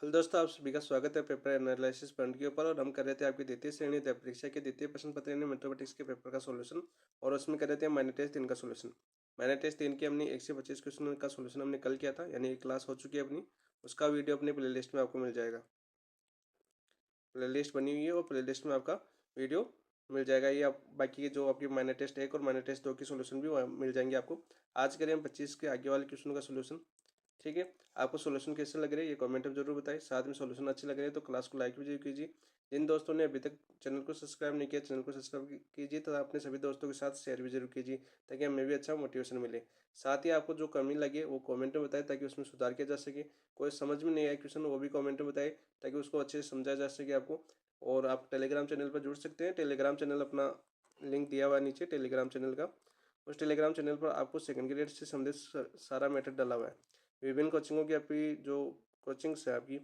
Hello दोस्तों, आप सभी का स्वागत है पेपर एनालिसिस पॉइंट के ऊपर। और हम कर रहे थे आपकी द्वितीय श्रेणी परीक्षा के द्वितीय प्रश्न पत्र यानी मैथमेटिक्स के पेपर का सॉल्यूशन। और उसमें कर रहे थे माइनर टेस्ट 3 का सॉल्यूशन। माइनर टेस्ट 3 की हमने 125 क्वेश्चन का सॉल्यूशन हमने कल किया था, यानी एक क्लास हो चुकी है अपनी। उसका वीडियो अपनी प्ले लिस्ट में आपको मिल जाएगा। प्ले लिस्ट बनी हुई है और प्ले लिस्ट में आपका वीडियो मिल जाएगा। ये आप बाकी के जो आपकी माइनर टेस्ट 1 और माइनर टेस्ट 2 की सोल्यूशन भी वहाँ मिल जाएंगे आपको। आज करें हम 25 के आगे वाले क्वेश्चन का सोल्यूशन। ठीक है, आपको सोल्यूशन कैसे लग रहे हैं ये कमेंट में जरूर बताएं। साथ में सोल्यूशन अच्छे लग रहे हैं तो क्लास को लाइक भी जरूर कीजिए। जिन दोस्तों ने अभी तक चैनल को सब्सक्राइब नहीं किया, चैनल को सब्सक्राइब कीजिए तथा अपने सभी दोस्तों के साथ शेयर भी जरूर कीजिए, ताकि हमें भी अच्छा मोटिवेशन मिले। साथ ही आपको जो कमी लगे वो कमेंट में बताएं, ताकि उसमें सुधार किया जा सके। कोई समझ में नहीं आया क्वेश्चन वो भी कमेंट में बताएं, ताकि उसको अच्छे से समझा जा सके आपको। और आप टेलीग्राम चैनल पर जुड़ सकते हैं। टेलीग्राम चैनल अपना लिंक दिया हुआ है नीचे टेलीग्राम चैनल का। उस टेलीग्राम चैनल पर आपको सेकंड ग्रेड से संबंधित सारा मैटर डाला हुआ है। विभिन्न कोचिंगों की आपकी जो कोचिंग्स है आपकी,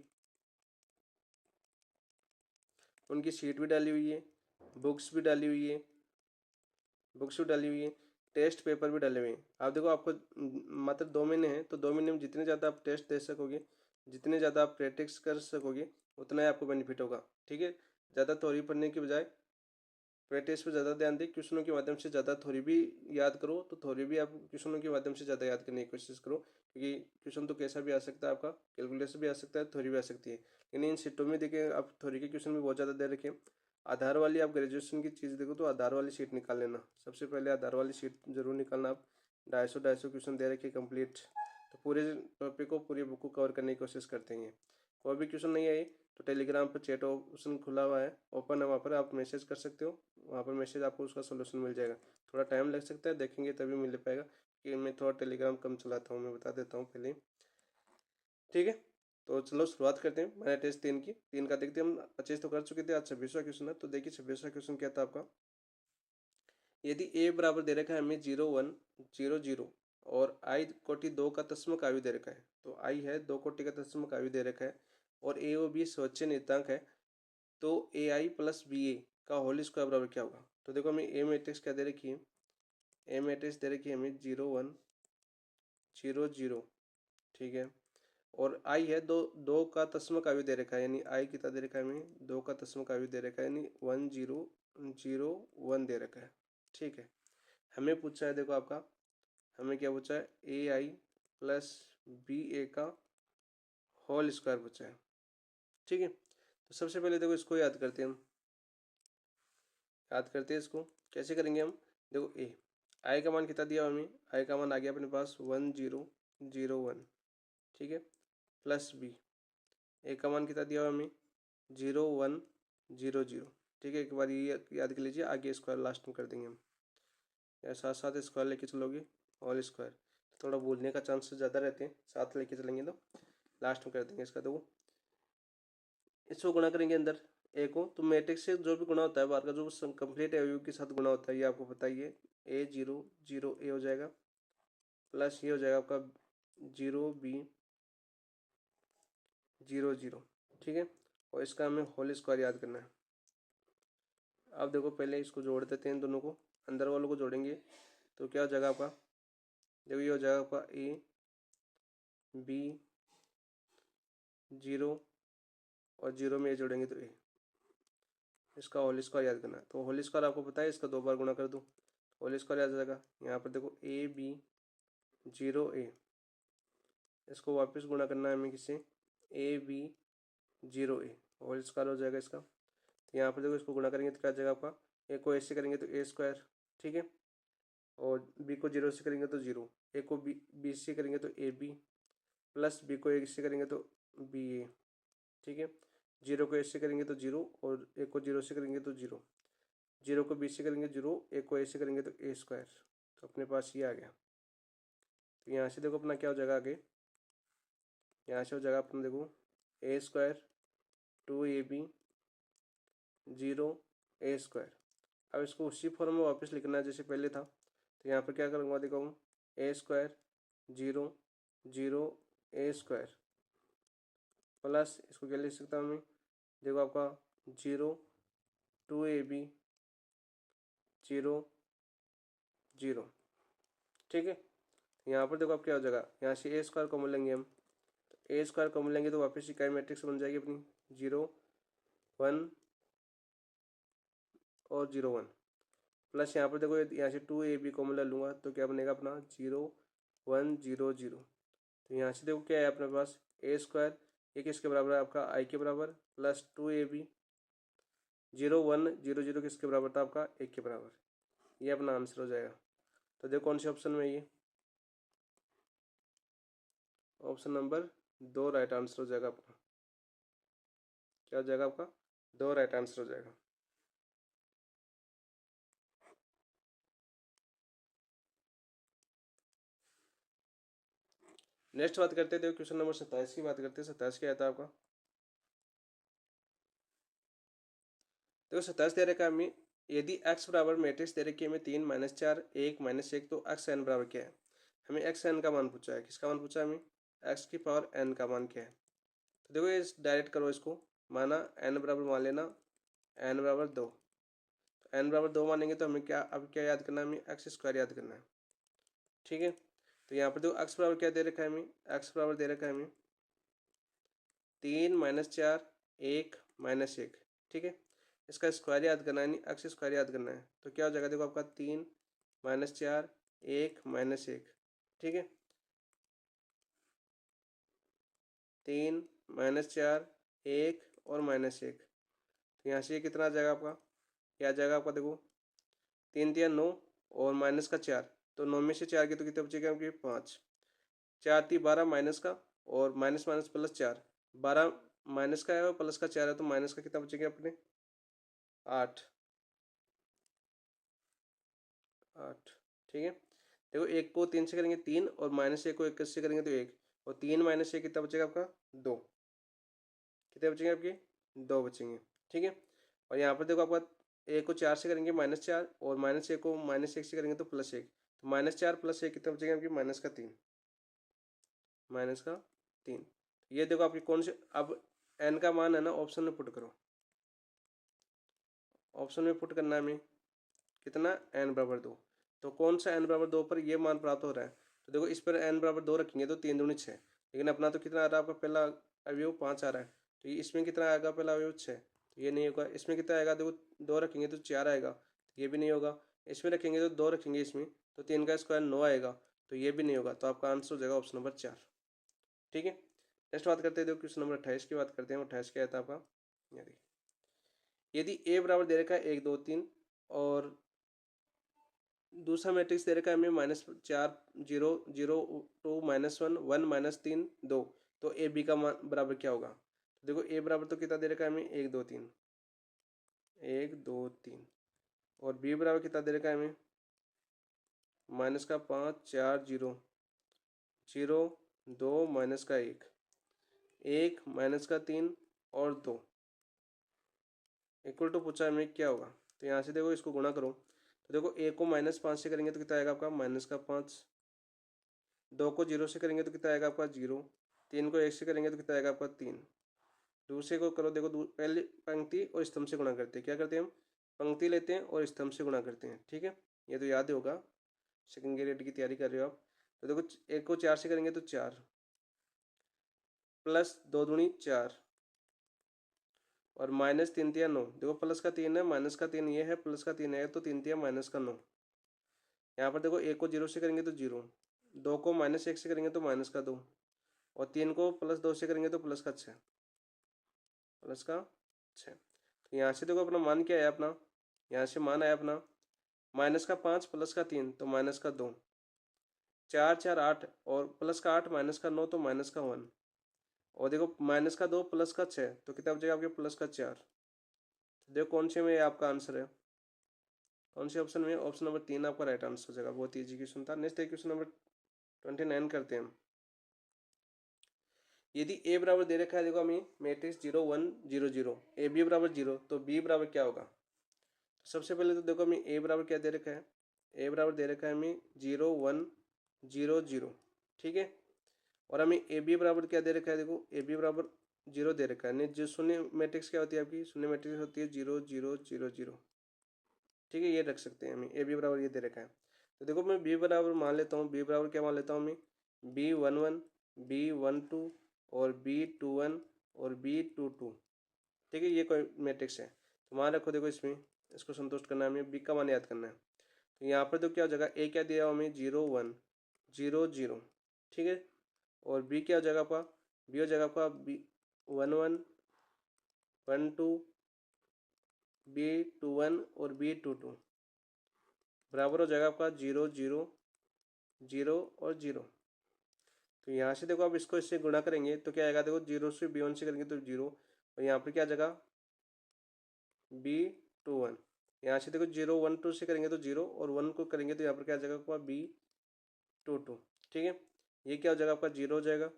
उनकी शीट भी डाली हुई है, बुक्स भी डाली हुई है, टेस्ट पेपर भी डाले हुए हैं। आप देखो, आपको मात्र 2 महीने हैं, तो 2 महीने में जितने ज़्यादा आप टेस्ट दे सकोगे, जितने ज़्यादा आप प्रैक्टिस कर सकोगे, उतना ही आपको बेनिफिट होगा। ठीक है, ज़्यादा थ्योरी पढ़ने की बजाय प्रैक्टिस पे ज़्यादा ध्यान दें। क्वेश्चनों के माध्यम से ज़्यादा थ्योरी भी याद करो, तो थ्योरी भी आप क्वेश्चनों के माध्यम से ज़्यादा याद करने की कोशिश करो, क्योंकि क्वेश्चन तो कैसा भी आ सकता है, आपका कैलकुलेशन भी आ सकता है, थ्योरी भी आ सकती है। लेकिन इन सीटों में देखें, आप थ्योरी के क्वेश्चन भी बहुत ज़्यादा दे रखें। आधार वाली आप ग्रेजुएशन की चीज़ देखो तो आधार वाली सीट निकाल लेना। सबसे पहले आधार वाली सीट जरूर निकालना। आप 250 क्वेश्चन दे रखे कंप्लीट, तो पूरे टॉपिक को, पूरी बुक को कवर करने की कोशिश करते हैं। कोई भी क्वेश्चन नहीं आए तो टेलीग्राम पर चैट ऑप्शन खुला हुआ है, ओपन है, वहाँ पर आप मैसेज कर सकते हो। वहाँ पर मैसेज आपको उसका सोल्यूशन मिल जाएगा। थोड़ा टाइम लग सकता है, देखेंगे तभी मिल पाएगा, कि मैं थोड़ा टेलीग्राम कम चलाता हूँ, मैं बता देता हूँ पहले। ठीक है, तो चलो शुरुआत करते हैं। मैंने टेस्ट 3 की 3 का देखते हैं। हम 25 तो कर चुके थे, आज 26वां क्वेश्चन है। तो देखिए 26वां क्वेश्चन क्या था आपका। यदि ए बराबर दे रखा है हमें 0 1 0 0 और आई कोटि 2 का तस्मक आयु दे रखा है। तो आई है 2 कोटि का तस्मक आयु दे रखा है, और ए और बी स्वच्छ नियतांक है। तो ए आई प्लस बी ए का होल स्क्वायर बराबर क्या होगा। तो देखो हमें ए मैट्रिक्स क्या दे रखी है, ए मैट्रिक्स दे रखी है हमें 0 1 0 0। ठीक है, और आई है दो दो का तस्मक आयु दे रखा है, यानी आई कितना दे रखा है हमें, 2 का तस्मक आयु दे रखा है, यानी 1 0 0 1 दे रखा है। ठीक है, हमें पूछा है, देखो आपका हमें क्या पूछा है, ए आई प्लस बी ए का होल स्क्वायर पूछा है। ठीक है, तो सबसे पहले देखो इसको याद करते हैं हम। इसको कैसे करेंगे हम। देखो ए आई का मान कितना दिया हमें, आई का मान आ गया अपने पास 1 0 0 1। ठीक है, प्लस बी ए का मान कितना दिया हुआ हमें 0 1 0 0। ठीक है, एक बार ये याद कर लीजिए, आगे स्क्वायर लास्ट में कर देंगे हम, या साथ साथ स्क्वायर लेके चलोगे होल स्क्वायर, तो थोड़ा भूलने का चांसेस ज़्यादा रहते हैं। साथ लेके चलेंगे तो लास्ट में कर देंगे इसका। देखो इसको गुणा करेंगे अंदर ए को, तो मैट्रिक्स से जो भी गुणा होता है बाहर का, जो कंप्लीट अवयव के साथ गुणा होता है, ये आपको पता ही है। A 0 0 ए हो जाएगा, प्लस ये हो जाएगा आपका 0 B 0 0। ठीक है, और इसका हमें होल स्क्वायर याद करना है। अब देखो पहले इसको जोड़ देते हैं, दोनों को अंदर वालों को जोड़ेंगे तो क्या हो जाएगा आपका, देखो ये हो जाएगा आपका A B 0 और 0 में ये जोड़ेंगे तो ए, इसका होल स्क्वायर याद करना है। तो होल स्क्वायर आपको पता है, इसका 2 बार गुणा कर दो, होल स्क्वायर याद आ जाएगा। यहाँ पर देखो A B 0 A, इसको वापस गुणा करना है हमें किससे, A B 0 A, whole square हो जाएगा इसका। तो यहाँ पर देखो इसको गुणा करेंगे तो क्या आ जाएगा आपका, ए को ए से करेंगे तो ए स्क्वायर। ठीक है, और बी को 0 से करेंगे तो 0, ए को बी से करेंगे तो AB, प्लस बी को ए से करेंगे तो BA। ठीक है, 0 को ए से करेंगे तो 0, और ए को 0 से करेंगे तो 0, 0 को बी से करेंगे 0, ए को ए से करेंगे तो ए स्क्वायर। तो अपने पास ये आ गया। तो यहाँ से देखो अपना क्या हो जाएगा आगे, यहाँ से हो जाएगा अपना देखो ए स्क्वायर 2AB 0 A स्क्वायर। अब इसको उसी फॉर्म में वापस लिखना है जैसे पहले था। तो यहाँ पर क्या करूँगा, देखो A square 0 0 A square, plus इसको क्या लिख सकता हूँ मैं, देखो आपका 0 2AB 0 0। ठीक है, यहाँ पर देखो अब क्या हो जाएगा, यहाँ से A स्क्वायर कॉमन लेंगे हम, तो ए स्क्वायर कॉमन लेंगे तो वापस इकाई मैट्रिक्स बन जाएगी अपनी 0 1 और 0 1 प्लस यहाँ पर देखो यहाँ से 2ab कॉमन ले लूँगा तो क्या बनेगा अपना 0 1 0 0। तो यहाँ से देखो क्या है अपने पास ए स्क्वायर, ये किसके बराबर है आपका आई के बराबर, प्लस 2ab 0 1 0 0 किसके बराबर था आपका 1 के बराबर। ये अपना आंसर हो जाएगा। तो देखो कौन से ऑप्शन में ये ऑप्शन नंबर 2 राइट आंसर हो जाएगा आपका। क्या हो जाएगा आपका 2 राइट आंसर हो जाएगा। नेक्स्ट बात करते हैं, देखो क्वेश्चन नंबर 27 की बात करते हैं। 27 क्या आता है आपका, देखो 27 दे रखा है हमें, यदि x बराबर मैट्रिक्स दे रखी है हमें 3 -4 1 -1 तो x n बराबर क्या है। हमें x n का मान पूछा है, किसका मान पूछा है हमें, x की पावर n का मान क्या है। तो देखो ये डायरेक्ट करो इसको, माना n बराबर मान लेना n बराबर 2, तो n बराबर 2 मानेंगे तो हमें क्या अब क्या याद करना है, हमें एक्स स्क्वायर याद करना है। ठीक है, तो यहाँ पर देखो x बराबर क्या दे रखा है हमें, x बराबर दे रखा है हमें 3 -4 1 -1। ठीक है, इसका स्क्वायर याद करना है, यानी एक्स स्क्वायर याद करना है। तो क्या हो जाएगा देखो आपका 3 -4 1 -1। ठीक है, 3 -4 1 और -1। तो यहाँ से ये कितना आ जाएगा आपका, क्या आ जाएगा आपका, देखो 3 3 9 और माइनस का 4, तो 9 में से 4 की तो कितने बचेगा आपके 5, 4 3 12 माइनस का और माइनस माइनस प्लस 4, 12 माइनस का है और प्लस का 4 है, तो माइनस का कितना बचेगा अपने 8 8। ठीक है, देखो एक को 3 से करेंगे 3 और -1 को 1 से करेंगे तो 1, और 3 -1 कितना बचेगा आपका 2, कितने बचेंगे आपके 2 बचेंगे। ठीक है, और यहाँ पर देखो आपका 1 को 4 से करेंगे -4 और -1 को -1 से करेंगे तो +1, तो -4 + 1 कितना बचेगा आपकी -3, -3। ये देखो आपकी कौन से, अब n का मान है ना ऑप्शन में पुट करो, ऑप्शन में पुट करना है हमें कितना n बराबर 2। तो कौन सा n बराबर 2 पर ये मान प्राप्त हो रहा है, तो देखो इस पर n बराबर 2 रखेंगे तो 3 दूनी 6, लेकिन अपना तो कितना आ रहा है आपका पहला अवयव 5 आ रहा है, तो इसमें कितना आएगा पहला अवयव 6, तो ये नहीं होगा। इसमें कितना आएगा देखो 2 रखेंगे तो 4 आएगा, तो ये भी नहीं होगा। इसमें रखेंगे तो 2 रखेंगे इसमें तो 3 का स्क्वायर 9 आएगा, तो ये भी नहीं होगा। तो आपका आंसर हो जाएगा ऑप्शन नंबर 4। ठीक है, नेक्स्ट बात करते हैं, देखो क्वेश्चन नंबर 28 की बात करते हैं। 28 क्या आता है आपका, यदि a बराबर दे रखा है 1 2 3 और दूसरा मैट्रिक्स दे रखा है हमें -4 0 0 2 -1 1 -3 2, तो ए बी का मान बराबर क्या होगा। तो देखो ए बराबर तो कितना दे रखा है हमें 1 2 3 1 2 3, और बी बराबर कितना दे रखा है हमें -5 4 0 0 2 -1 1 -3 और 2 इक्वल टू पूछा हमें क्या होगा। तो यहाँ से देखो इसको गुणा करो, तो देखो ए को -5 से करेंगे तो कितना आएगा आपका -5, 2 को 0 से करेंगे तो कितना आएगा आपका 0, 3 को 1 से करेंगे तो कितना आएगा आपका 3। दूसरे को करो, देखो पहले पंक्ति और स्तंभ से गुणा करते हैं। क्या करते हैं हम, पंक्ति लेते हैं और स्तंभ से गुणा करते हैं। ठीक है, ये तो याद ही होगा, सेकंड ग्रेड की तैयारी कर रहे हो आप। तो देखो 1 को 4 से करेंगे तो 4 प्लस 2 दूनी 4 और -3 3 9, देखो प्लस का 3 है माइनस का 3 ये है प्लस का 3 है, तो 3 3 -9। यहाँ पर देखो 1 को 0 से करेंगे तो 0, 2 को -1 से करेंगे तो -2 और 3 को +2 से करेंगे तो +6 +6। तो यहाँ से देखो अपना मान क्या है अपना, यहाँ से मान आया अपना -5 +3 तो -2, 4 4 8 और +8 -9 तो -1, और देखो -2 +6 तो कितना बचेगा आपके +4। देखो कौन से में आपका आंसर है, कौन से ऑप्शन में, ऑप्शन नंबर 3 आपका राइट आंसर हो जाएगा। बहुत ईजी क्वेश्चन था। नेक्स्ट क्वेश्चन नंबर 29 करते हैं हम। यदि ए बराबर दे रखा है, देखो हमें मैट्रिक्स 0 1 0 0 ए बी बराबर 0, तो बी बराबर क्या होगा। तो सबसे पहले तो देखो हमें ए बराबर क्या दे रखा है, ए बराबर दे रखा है हमें 0 1 0 0। ठीक है, और हमें ए बी बराबर क्या दे रखा है, देखो ए बी बराबर 0 दे रखा है। नहीं, जो शून्य मैट्रिक्स क्या होती है आपकी, शून्य मैट्रिक्स होती है 0 0 0 0। ठीक है, ये रख सकते हैं हमें, ए बी बराबर ये दे रखा है। तो देखो मैं बी बराबर मान लेता हूँ, बी बराबर क्या मान लेता हूँ मैं, B11 B12 और B21 और B22, ठीक है, ये कोई मैट्रिक्स है। तो मान रखो देखो इसमें इसको संतुष्ट करना है, हमें बी का मान याद करना है। तो यहाँ पर तो क्या हो जाएगा, ए क्या दिया हुआ हमें 0 1 0 0, ठीक है। और बी क्या हो जाएगा आपका, बी हो जाएगा आपका बी 1 1 1 2 B21 और B22 बराबर हो जाएगा आपका 0 0 0 और 0। तो यहाँ से देखो आप इसको इससे गुणा करेंगे तो क्या आएगा, देखो 0 से B1 से करेंगे तो 0, और यहाँ पर क्या आ जाएगा B21। यहाँ से देखो 0 1 2 से करेंगे तो 0, और 1 को करेंगे तो यहाँ पर क्या आ जाएगा आपका B22, ठीक है। ये क्या हो जाएगा आपका 0 हो जाएगा,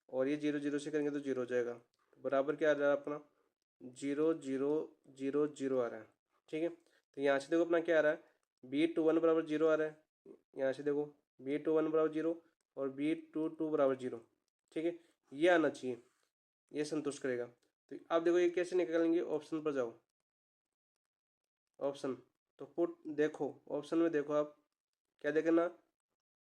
और ये 0 0 से करेंगे तो 0 हो जाएगा। तो बराबर क्या आ रहा है अपना 0 0 0 0 आ रहा है, ठीक है। तो यहाँ से देखो अपना क्या आ रहा है, B21 बराबर 0 आ रहा है। यहाँ से देखो B21 बराबर 0 और B22 बराबर 0, ठीक है। ये आना चाहिए, ये संतुष्ट करेगा। तो आप देखो ये कैसे निकालेंगे, ऑप्शन पर जाओ, ऑप्शन, तो पुट देखो ऑप्शन में देखो आप क्या देखना,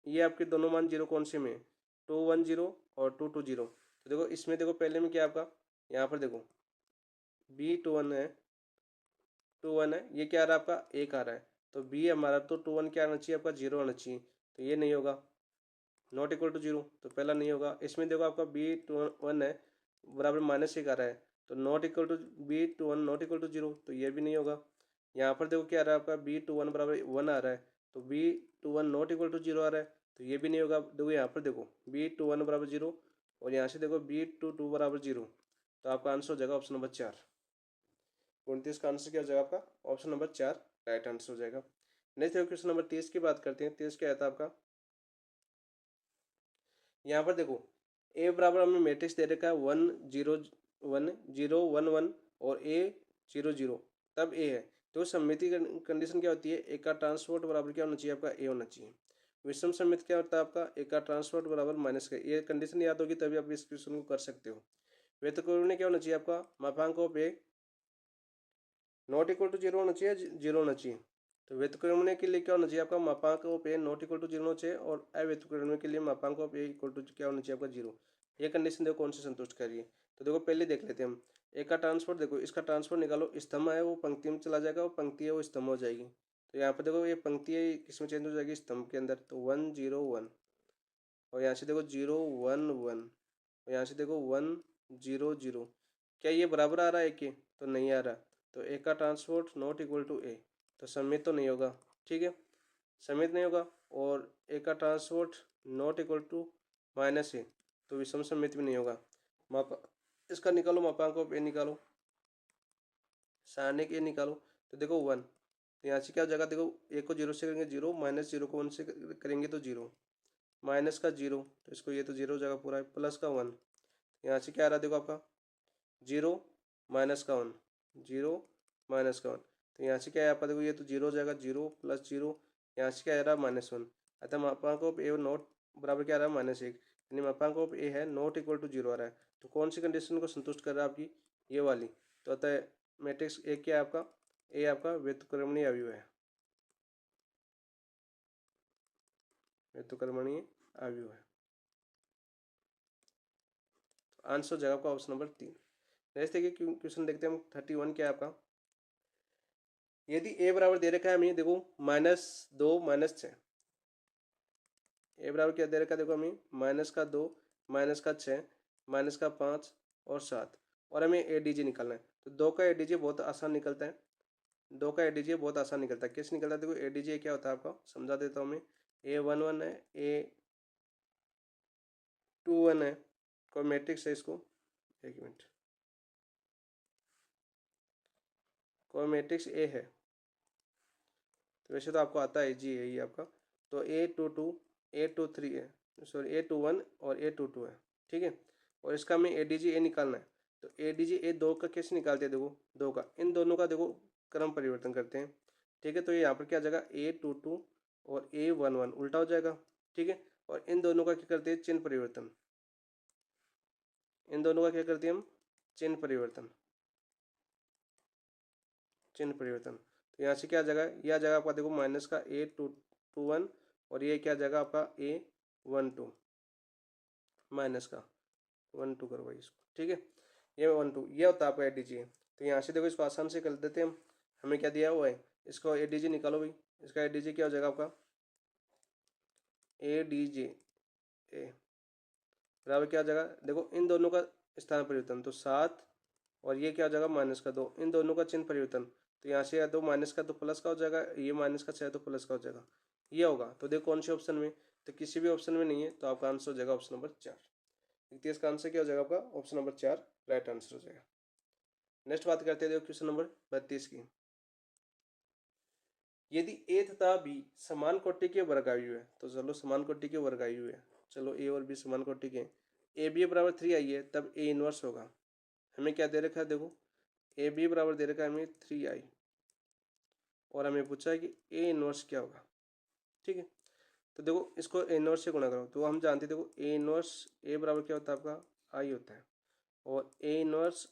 ये आपके दोनों मान 0 कौन से में, 210 और 220। तो देखो इसमें देखो पहले में क्या आपका, यहाँ पर देखो B21 है, 21 है, ये क्या आ रहा है आपका 1 आ रहा है। तो बी हमारा तो 21 क्या आना चाहिए आपका 0 आना चाहिए। तो ये नहीं होगा, नॉट इक्वल टू 0, तो पहला नहीं होगा। इसमें देखो आपका B21 है बराबर -1 आ रहा है, तो not equal to B21 not equal to 0, तो ये भी नहीं होगा। यहाँ पर देखो क्या आ रहा है आपका B21 बराबर 1 आ रहा है, तो B21 नॉट इक्वल टू 0 आ रहा है, तो ये भी नहीं होगा। देखो यहाँ पर देखो B21 बराबर 0, और यहाँ से देखो B22 बराबर 0, तो आपका आंसर हो जाएगा ऑप्शन नंबर 4। 29 का आंसर क्या हो जाएगा आपका, ऑप्शन नंबर 4 राइट आंसर हो जाएगा। नेक्स्ट देखो क्वेश्चन नंबर 30 की बात करते हैं। 30 क्या आता है आपका, यहाँ पर देखो ए बराबर हमें मैट्रिक्स दे रखा है 1 0 1 0 1 1 और ए 0 0, तब ए है। तो सममिति कंडीशन क्या होती है, ए का ट्रांसपोर्ट बराबर क्या होना चाहिए आपका ए होना चाहिए। विषम सममिति क्या होता है आपका, ए का ट्रांसपोर्ट बराबर माइनस का। ये कंडीशन याद होगी तभी आप इस क्वेश्चन को कर सकते हो। व्यतकोण क्या होना चाहिए आपका, मापांक of A not equal to 0 होना चाहिए, 0 होना चाहिए। तो व्यतक्रमण के लिए क्या होना चाहिए आपका, मापांक of A not equal to 0 होना चाहिए, और अव्यतक्रमण के लिए मापांक ऑफ ए इक्वल टू क्या होना चाहिए आपका 0। ये कंडीशन देखो कौन सी संतुष्ट कर रही है। तो देखो पहले देख लेते हैं हम, ए का ट्रांसपोर्ट देखो, इसका ट्रांसपोर्ट निकालो, स्तंभ है वो पंक्ति में चला जाएगा, और पंक्ति है वो स्तंभ हो जाएगी। तो यहाँ पर देखो ये पंक्ति है किसमें चेंज हो जाएगी, स्तंभ के अंदर। तो 1 0 1, और यहाँ से देखो 0 1 1, और यहाँ से देखो 1 0 0। क्या ये बराबर आ रहा है के, तो नहीं आ रहा। तो ए का ट्रांसपोर्ट नॉट इक्वल टू ए, तो सममित तो नहीं होगा, ठीक है, सममित नहीं होगा। और ए का ट्रांसपोर्ट नॉट इक्वल टू -ए, तो विषम सममित भी नहीं होगा। मापा इसका निकालो, मापांक ऑफ ए निकालो, सारणिक ए निकालो। तो देखो 1, तो यहाँ से क्या हो जाएगा, देखो ए को 0 से करेंगे 0, -0 को 1 से करेंगे तो 0, माइनस का 0, तो इसको ये तो 0 हो जाएगा पूरा, प्लस का 1, यहाँ से क्या आ रहा है देखो आपका 0 माइनस का 1, 0 माइनस का 1। तो यहाँ से क्या है आपका, देखो ये तो 0 हो जाएगा, 0 प्लस 0, यहाँ से क्या आ रहा है -1। अतः मापांक ऑफ ए नॉट बराबर क्या आ रहा है -1, यानी मापांक ऑफ ए है नॉट इक्वल टू 0 आ रहा है। तो कौन सी कंडीशन को संतुष्ट कर रहा है आपकी, ये वाली। तो अतः मैट्रिक्स ए क्या है आपका, ए आपका व्युत्क्रमणीय अवयव है, व्युत्क्रमणीय अवयव है। आंसर हो जाएगा आपका ऑप्शन नंबर 3। नेक्स्ट देखिए क्वेश्चन देखते हैं हम 31 क्या है आपका। यदि ए बराबर दे रखा है हमें देखो -2 -6, ए बराबर क्या दे रखा है देखो हमें -2 -6 -5 और 7, और हमें एडीजी निकालना है। तो 2 का एडीजी बहुत आसान निकलता है, 2 का एडीजी बहुत आसान निकलता है। कैसे निकलता है, देखो एडीजी क्या होता है आपका समझा देता हूँ मैं। A11 है, A21 है, कोई मैट्रिक्स है इसको, एक मिनट, कोई मैट्रिक्स ए है, तो वैसे तो आपको आता है जी है ये आपका। तो A22 A23 है, सॉरी A21 और A22 है, ठीक है। और इसका हमें एडीजी ए निकालना है। तो एडीजी ए 2 का कैसे निकालते हैं, देखो 2 का, इन दोनों का देखो क्रम परिवर्तन करते हैं, ठीक है। तो ये यहाँ पर क्या जाएगा A22 और A11 उल्टा हो जाएगा, ठीक है। और इन दोनों का क्या करते हैं, चिन्ह परिवर्तन, इन दोनों का क्या करते हैं हम, चिन्ह परिवर्तन, चिन्ह परिवर्तन। तो यहाँ से क्या आ जाएगा, यह आ जाएगा आपका देखो माइनस का A21, और ये क्या आ जाएगा आपका A12 माइनस का, 1 2 करो भाई इसको, ठीक है। ये 1 2 ये होता है आपका ADG। तो यहाँ से देखो इसको आसान से कर देते हैं हम। हमें क्या दिया हुआ है, इसको ADG निकालो भाई। इसका ADG क्या हो जाएगा आपका, ADG ए बराबर क्या हो जाएगा, देखो इन दोनों का स्थान परिवर्तन तो 7, और ये क्या हो जाएगा -2, इन दोनों का चिन्ह परिवर्तन। तो यहाँ से या तो माइनस का तो प्लस का हो जाएगा, ये माइनस का चाहे तो प्लस का हो जाएगा, ये होगा। तो देखो कौन से ऑप्शन में, तो किसी भी ऑप्शन में नहीं है, तो आपका आंसर हो जाएगा ऑप्शन नंबर 4। देखिए इसका आंसर क्या हो जाएगा आपका, ऑप्शन नंबर 4 राइट आंसर हो जाएगा। नेक्स्ट बात करते हैं देखो क्वेश्चन नंबर 32 की। यदि ए तथा बी समान कोटि के वर्गायु है, तो चलो समान कोटि के वर्गायु है, चलो ए और बी समान कोटि के, ए बी बराबर 3 आई है, तब ए इनवर्स होगा। हमें क्या दे रखा है, देखो ए बी बराबर दे रखा है हमें 3i, और हमें पूछा है कि ए इनवर्स क्या होगा, ठीक है। तो देखो इसको ए इनवर्स से गुणा करो, तो हम जानते हैं देखो ए इनवर्स ए बराबर क्या होता है आपका आई होता है, और ए इनवर्स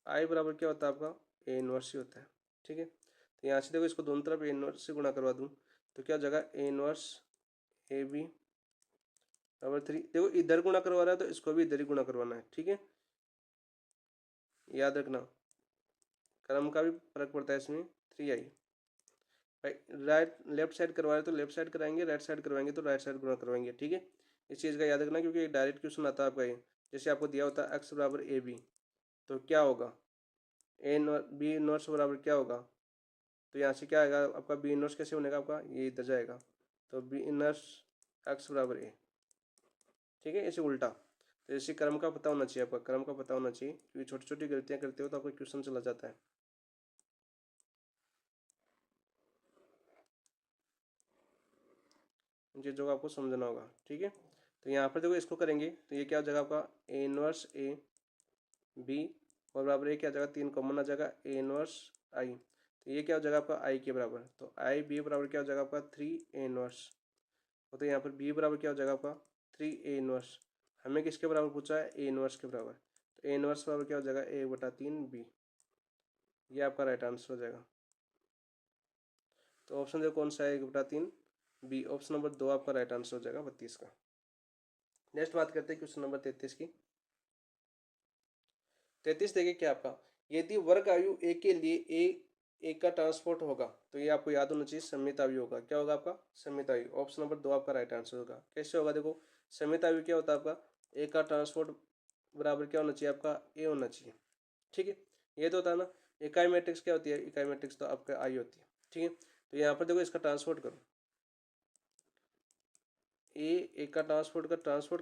आई बराबर क्या होता है आपका ए इनवर्स ही होता है, ठीक है। तो यहाँ से देखो इसको दोनों तरफ ए इनवर्स से गुणा करवा दूँ, तो क्या हो जाएगा ए इनवर्स ए बी बराबर 3। देखो इधर गुणा करवा रहा है तो इसको भी इधर ही गुणा करवाना है, ठीक है, याद रखना क्रम का भी फर्क पड़ता है इसमें। 3i भाई, राइट लेफ्ट साइड करवा रहे तो लेफ्ट साइड कराएंगे, राइट साइड करवाएंगे तो राइट साइड गुणा करवाएंगे, ठीक है। इस चीज़ का याद रखना क्योंकि डायरेक्ट क्वेश्चन आता है आपका ये, जैसे आपको दिया होता है एक्स बराबर ए बी, तो क्या होगा ए बी इनवर्स बराबर क्या होगा, तो यहाँ से क्या आएगा आपका बी इनवर्स कैसे बनेगा आपका, ये इधर जाएगा, तो बी इनवर्स एक्स बराबर ए, ठीक है, ऐसे उल्टा। तो इसी क्रम का पता होना चाहिए, आपका क्रम का पता होना चाहिए, क्योंकि छोटी छोटी गलतियाँ करते हो तो आपका क्वेश्चन चला जाता है। इन चीज़ों को आपको समझना होगा, ठीक है। तो यहाँ पर देखो इसको करेंगे तो ये क्या हो जाएगा आपका ए इनवर्स ए बी, और बराबर ये क्या हो जाएगा 3 कॉमन आ जाएगा ए इनवर्स आई, तो ये क्या हो जाएगा आपका आई के बराबर, तो आई बी बराबर क्या हो जाएगा आपका 3 ए इनवर्स, तो यहाँ पर बी बराबर क्या हो जाएगा आपका 3 ए इनवर्स। हमें किसके बराबर पूछा है, ए इनवर्स के बराबर, तो ए इनवर्स बराबर क्या हो जाएगा 1/3 बी, ये आपका राइट आंसर हो जाएगा। तो ऑप्शन देखो कौन सा है 1/3 बी, ऑप्शन नंबर 2 आपका राइट आंसर हो जाएगा 32 का। नेक्स्ट बात करते हैं क्वेश्चन नंबर 33 की। 33 देखिए क्या आपका, यदि वर्ग आयु ए के लिए ए का ट्रांसपोर्ट होगा, तो ये आपको याद होना चाहिए सममित आयु होगा, क्या होगा आपका सममित आयु, ऑप्शन नंबर 2 आपका राइट आंसर होगा। कैसे होगा देखो, सममित आयु क्या होता है आपका, ए का ट्रांसपोर्ट बराबर क्या होना चाहिए आपका ए होना चाहिए, ठीक है। ये तो होता है ना, इकाई मैट्रिक्स क्या होती है, इकाई मैट्रिक्स तो आपका आई होती है, ठीक है। तो यहाँ पर देखो इसका ट्रांसपोर्ट करो, ए का ट्रांसपोर्ट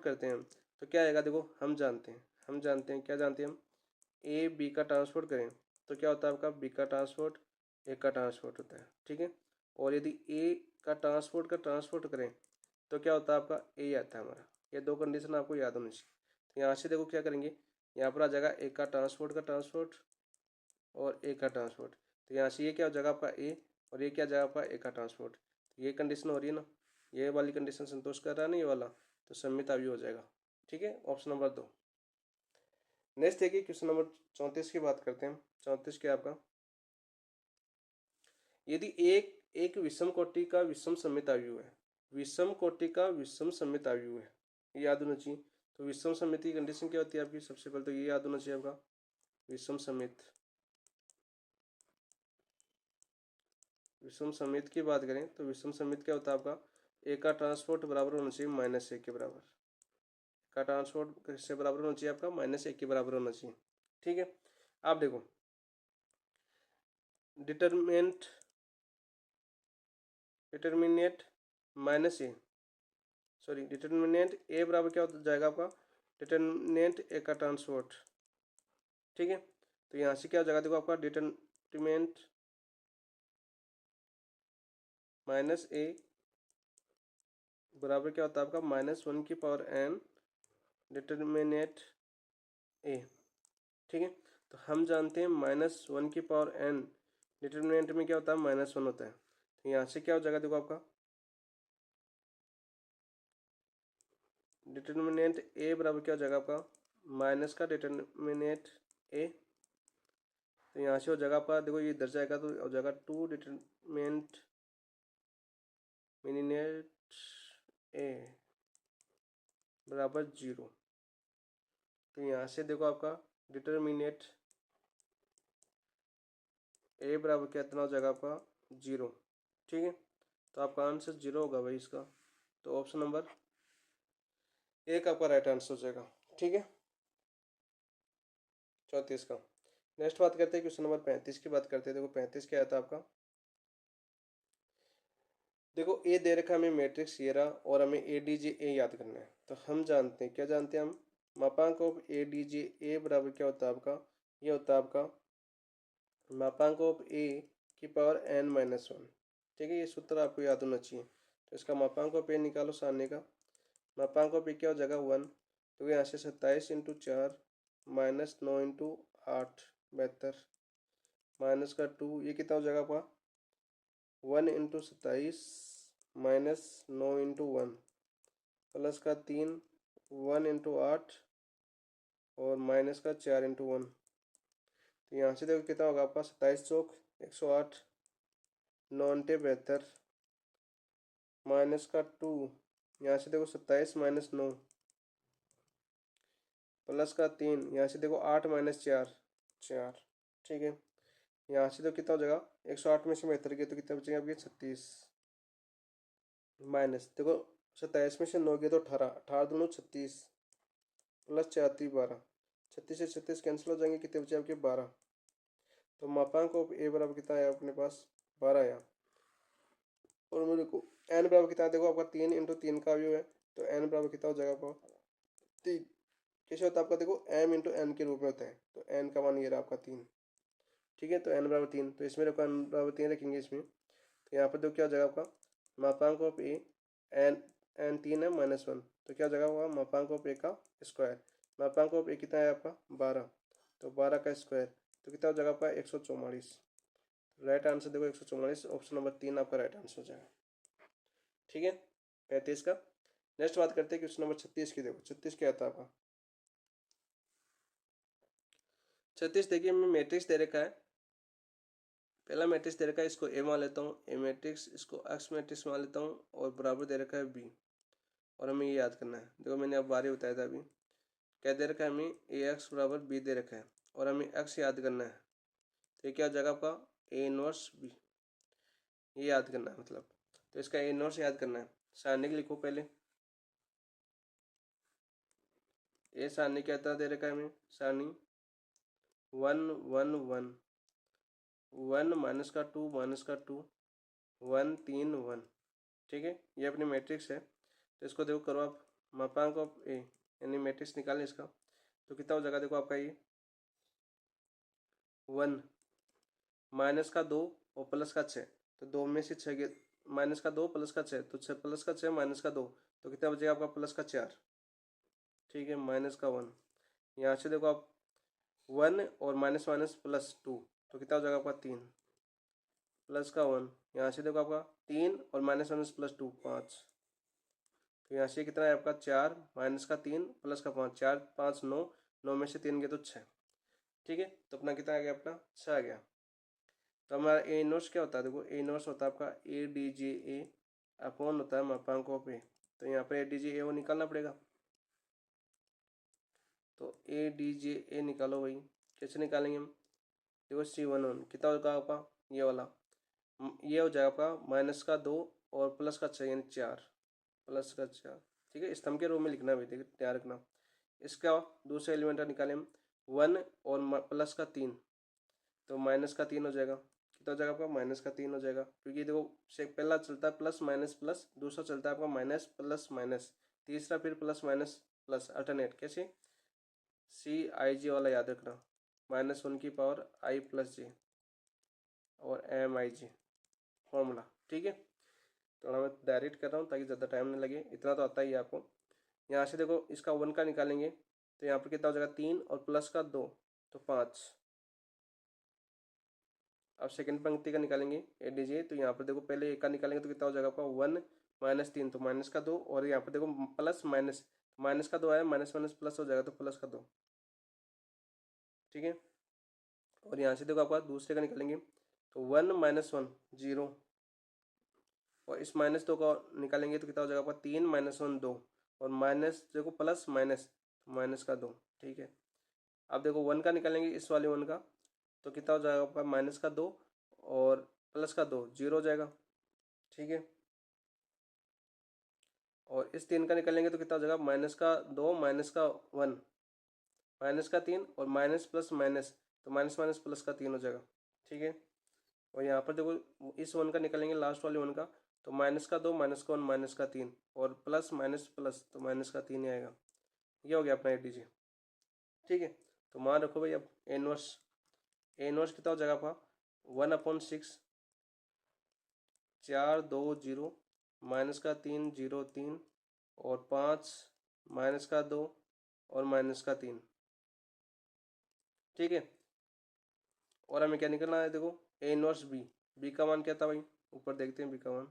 करते हैं हम, तो क्या आएगा देखो हम जानते हैं क्या जानते हैं हम, ए बी का ट्रांसपोर्ट करें तो क्या होता है आपका बी का ट्रांसपोर्ट ए का ट्रांसपोर्ट होता है, ठीक है। और यदि ए का ट्रांसपोर्ट करें तो क्या होता है आपका ए आता है हमारा। ये दो कंडीशन आपको याद होनी चाहिए। तो यहाँ से देखो क्या करेंगे, यहाँ पर आ जाएगा ए का ट्रांसपोर्ट और ए का ट्रांसपोर्ट, तो यहाँ से ये क्या हो जाएगा आपका ए, और ये क्या जाएगा आपका ए का ट्रांसपोर्ट, तो ये कंडीशन हो रही है ना, ये वाली कंडीशन संतोष कर रहा है ना ये वाला, तो सम्मित आयु हो जाएगा, ठीक है, ऑप्शन नंबर 2। नेक्स्ट देखिए क्वेश्चन नंबर 34 की बात करते हैं। 34 क्या आपका, यदि एक विषम कोटि का विषम सममित आयु है, विषम कोटि का विषम सममित आयु है, ये याद होना चाहिए। तो विषम सममित की कंडीशन क्या होती है आपकी, सबसे पहले तो ये याद होना चाहिए आपका विषम सममित। विषम सममित की बात करें तो विषम सममित क्या होता है आपका, ए का ट्रांसपोर्ट बराबर होना चाहिए -1 के बराबर, का ट्रांसपोर्ट किससे बराबर होना चाहिए आपका -1 के बराबर होना चाहिए, ठीक है। आप देखो डिटरमिनेंट डिटरमिनेंट डिटरमिनेंट ए बराबर क्या हो जाएगा आपका डिटरमिनेंट ए का ट्रांसपोर्ट, ठीक है। तो यहाँ से क्या हो जाएगा देखो आपका डिटरमिनेंट -a बराबर क्या होता है आपका -1 की पावर n डिटरमिनेंट ए, ठीक है। तो हम जानते हैं -1 की पावर n डिटरमिनेंट में क्या होता है -1 होता है। तो यहाँ से क्या हो जाएगा देखो आपका डिटरमिनेंट ए बराबर क्या हो जाएगा आपका माइनस का डिटरमिनेंट ए, तो यहाँ से हो जाएगा आपका देखो ये इधर जाएगा तो हो जाएगा 2 डिटरमिनेंट ए बराबर 0। तो यहाँ से देखो आपका डिटर्मिनेट ए बराबर कितना हो जाएगा आपका 0। ठीक है, तो आपका आंसर 0 होगा भाई इसका। तो ऑप्शन नंबर एक आपका राइट आंसर हो जाएगा। ठीक है, 34 का। नेक्स्ट बात करते हैं क्वेश्चन नंबर 35 की बात करते हैं। देखो 35 क्या आता है आपका। देखो ए दे रखा है हमें मैट्रिक्स ये रहा और हमें ए डी जे ए याद करना है। तो हम जानते हैं, क्या जानते हैं हम, मापांक ऑफ ए डी जे ए बराबर क्या होता है आपका, ये होता है आपका मापांक ऑफ ए की पावर n माइनस वन। ठीक है, ये सूत्र आपको याद होना चाहिए। तो इसका मापांक ऑफ ए निकालो सामने का। मापांक ऑफ ए क्या हो जाएगा 1। तो यहाँ से 27 इंटू 4 माइनस 9 इंटू 8 72 माइनस का 2, ये कितना हो जाएगा आपका 1 इंटू 27 माइनस 9 इंटू 1 प्लस का 3 1 इंटू 8 और माइनस का 4 इंटू 1। तो यहाँ से देखो कितना होगा आपका 27 चौक 108 9 अंटे 72 माइनस का 2, यहाँ से देखो 27 माइनस 9 प्लस का 3, यहाँ से देखो 8 माइनस 4 4। ठीक है, यहाँ से तो कितना हो जाएगा 108 में से 72 गया तो कितना बचेगा आपके 36 माइनस देखो 27 में से 9 गया तो 18 18 दूनो 36 प्लस 4 3 12 36 से 36 कैंसिल हो जाएंगे, कितने बचे आपके 12। तो मापांक ऑफ ए बराबर कितना आया अपने पास 12 आया। और मेरे को एन बराबर कितना देखो आपका 3 इंटू 3 का अवयव है। तो एन बराबर कितना हो जाएगा आपका 3। कैसे होता है आपका देखो एम इंटू एन के रूप में होता है। तो एन का मान ये रहा आपका 3। ठीक है, तो एन बराबर 3, तो इसमें रखो एन बराबर 3 रखेंगे इसमें। तो यहाँ पर देखो क्या हो जाएगा आपका मापांक ऑफ ए एन एन 3 है माइनस 1। तो क्या हो जाएगा आपका मापांक ऑफ ए का स्क्वायर। मापांक ऑफ ए कितना है आपका 12। तो 12 का स्क्वायर तो कितना हो जाएगा आपका 144। राइट आंसर देखो 144, ऑप्शन नंबर 3 आपका राइट आंसर हो जाएगा। ठीक है, 35 का। नेक्स्ट बात करते हैं क्वेश्चन नंबर 36 की। देखो 36 क्या आता है आपका। 36 देखिए हमें मैट्रिक्स दे रखा है। पहला मैट्रिक्स दे रखा है, इसको ए मान लेता हूँ ए मैट्रिक्स, इसको एक्स मैट्रिक्स मान लेता हूँ और बराबर दे रखा है बी। और हमें ये याद करना है। देखो मैंने अब बारे बताया था अभी, क्या दे रखा है हमें ए एक्स बराबर बी दे रखा है और हमें एक्स याद करना है। तो ये क्या हो जाएगा आपका ए इनवर्स बी, ये याद करना है मतलब। तो इसका ए इनवर्स याद करना है। सारणी लिखो पहले। ए सारणी क्या दे रखा है हमें, सारणी 1 1 1 1 माइनस का 2 माइनस का 2 1 3 1। ठीक है, ये अपनी मैट्रिक्स है। तो इसको देखो करो आप मापांक ऑफ ए यानी मैट्रिक्स निकालें इसका। तो कितना हो जाएगा देखो आपका ये 1 माइनस का 2 और प्लस का 6। तो 2 में से 6 माइनस का 2 प्लस का 6, तो 6 प्लस का 6 माइनस का 2, तो कितना बचेगा आपका प्लस का 4। ठीक है, माइनस का 1। यहाँ से देखो आप 1 और माइनस माइनस प्लस 2, तो कितना हो जाएगा आपका 3 प्लस का 1। यहाँ से देखो आपका 3 और माइनस माइनस प्लस 2 5। तो यहाँ से कितना है आपका 4 माइनस का 3 प्लस का 5 4 5 9 9 में से 3 गए तो 6। ठीक है, तो अपना कितना आ गया अपना 6 आ गया। तो हमारा ए इनवर्स क्या होता है देखो, ए इनवर्स होता है आपका A D J A upon होता है मापांक ऑफ ए। तो यहाँ पर ए डी जे ए वो निकालना पड़ेगा। तो ए डी जे ए निकालो भाई, कैसे निकालेंगे हम। देखो C11 कितना होगा आपका ये वाला, ये हो जाएगा आपका माइनस का 2 और प्लस का 6 यानी 4 प्लस का 4। ठीक है, स्तंभ के रूप में लिखना भी, देखिए ध्यान रखना। इसका दूसरे एलिमेंट निकालें हम 1 और प्लस का 3, तो माइनस का 3 हो जाएगा। कितना हो जाएगा आपका माइनस का 3 हो जाएगा, क्योंकि देखो से पहला चलता है प्लस माइनस प्लस, दूसरा चलता है आपका माइनस प्लस माइनस, तीसरा फिर प्लस माइनस प्लस अल्टरनेट। कैसे CIJ वाला याद रखना, -1 की पावर I प्लस जे और MIJ फॉर्मूला। ठीक है, तो मैं डायरेक्ट कर रहा हूँ ताकि ज़्यादा टाइम नहीं लगे, इतना तो आता ही है आपको। यहाँ से देखो इसका 1 का निकालेंगे तो यहाँ पर कितना हो जाएगा 3 और प्लस का 2 तो 5। अब सेकंड पंक्ति का निकालेंगे ए डी तो यहाँ पर देखो पहले एक का निकालेंगे तो कितना हो जाएगा आपका 1 माइनस 3 तो माइनस का 2 और यहाँ पर देखो प्लस माइनस माइनस का 2 आया माइनस माइनस प्लस हो जाएगा तो प्लस का 2। ठीक है, और यहाँ से देखो आपका दूसरे का निकालेंगे तो 1 माइनस 1 0 और इस -2 का निकालेंगे तो कितना हो जाएगा आपका 3 माइनस 1 2 और माइनस देखो प्लस माइनस माइनस का 2। ठीक है। अब देखो 1 का निकालेंगे इस वाले 1 का, तो कितना हो जाएगा आपका -2 और +2 0 हो जाएगा। ठीक है। और इस 3 का निकालेंगे तो कितना हो जाएगा -2 -1 -3 और माइनस प्लस माइनस, तो माइनस माइनस प्लस का 3 हो जाएगा। ठीक है। और यहाँ पर देखो इस 1 का निकालेंगे लास्ट वाले 1 का, तो -2 -1 -3 और प्लस माइनस प्लस, तो -3 ही आएगा। ये हो गया अपना ADG। ठीक है। तो मान रखो भाई अब ए इनवर्स कितना हो जाएगा आपका 1/6 4 2 0 -3 0 3 और 5 -2 और -3। ठीक है। और हमें क्या निकलना है देखो ए इनवर्स बी का मान क्या था भाई, ऊपर देखते हैं बी का मान।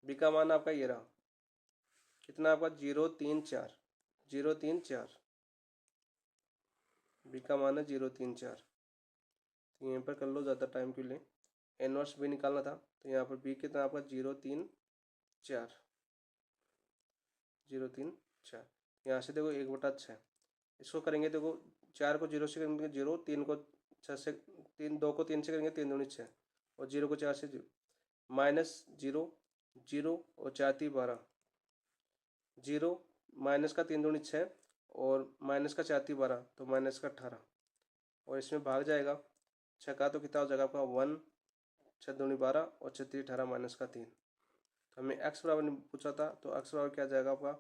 बी का मान आपका ये रहा, कितना आपका 0 3 4 0 3 4। बी का मान है 0 3 4। तो यहीं पर कर लो, ज़्यादा टाइम क्यों ले। इनवर्स बी निकालना था, तो यहाँ पर बी कितना आपका 0 3 4 0 3 4। यहाँ से देखो 1/6 इसको करेंगे, देखो 4 को 0 से करेंगे 0, 3 को 6 से 2 को 3 से करेंगे 3 दूनी 6 और 0 को 4 से 0 -0 0 और 4 3 12 0 माइनस का 3 दूनी 6 और माइनस का 4 3 12, तो माइनस का 18 और इसमें भाग जाएगा 6 का, तो कितना हो जाएगा आपका 1 6 दूनी 12 और 6 3 18 -3। तो हमें x बराबर पूछा था, तो x बराबर क्या जाएगा आपका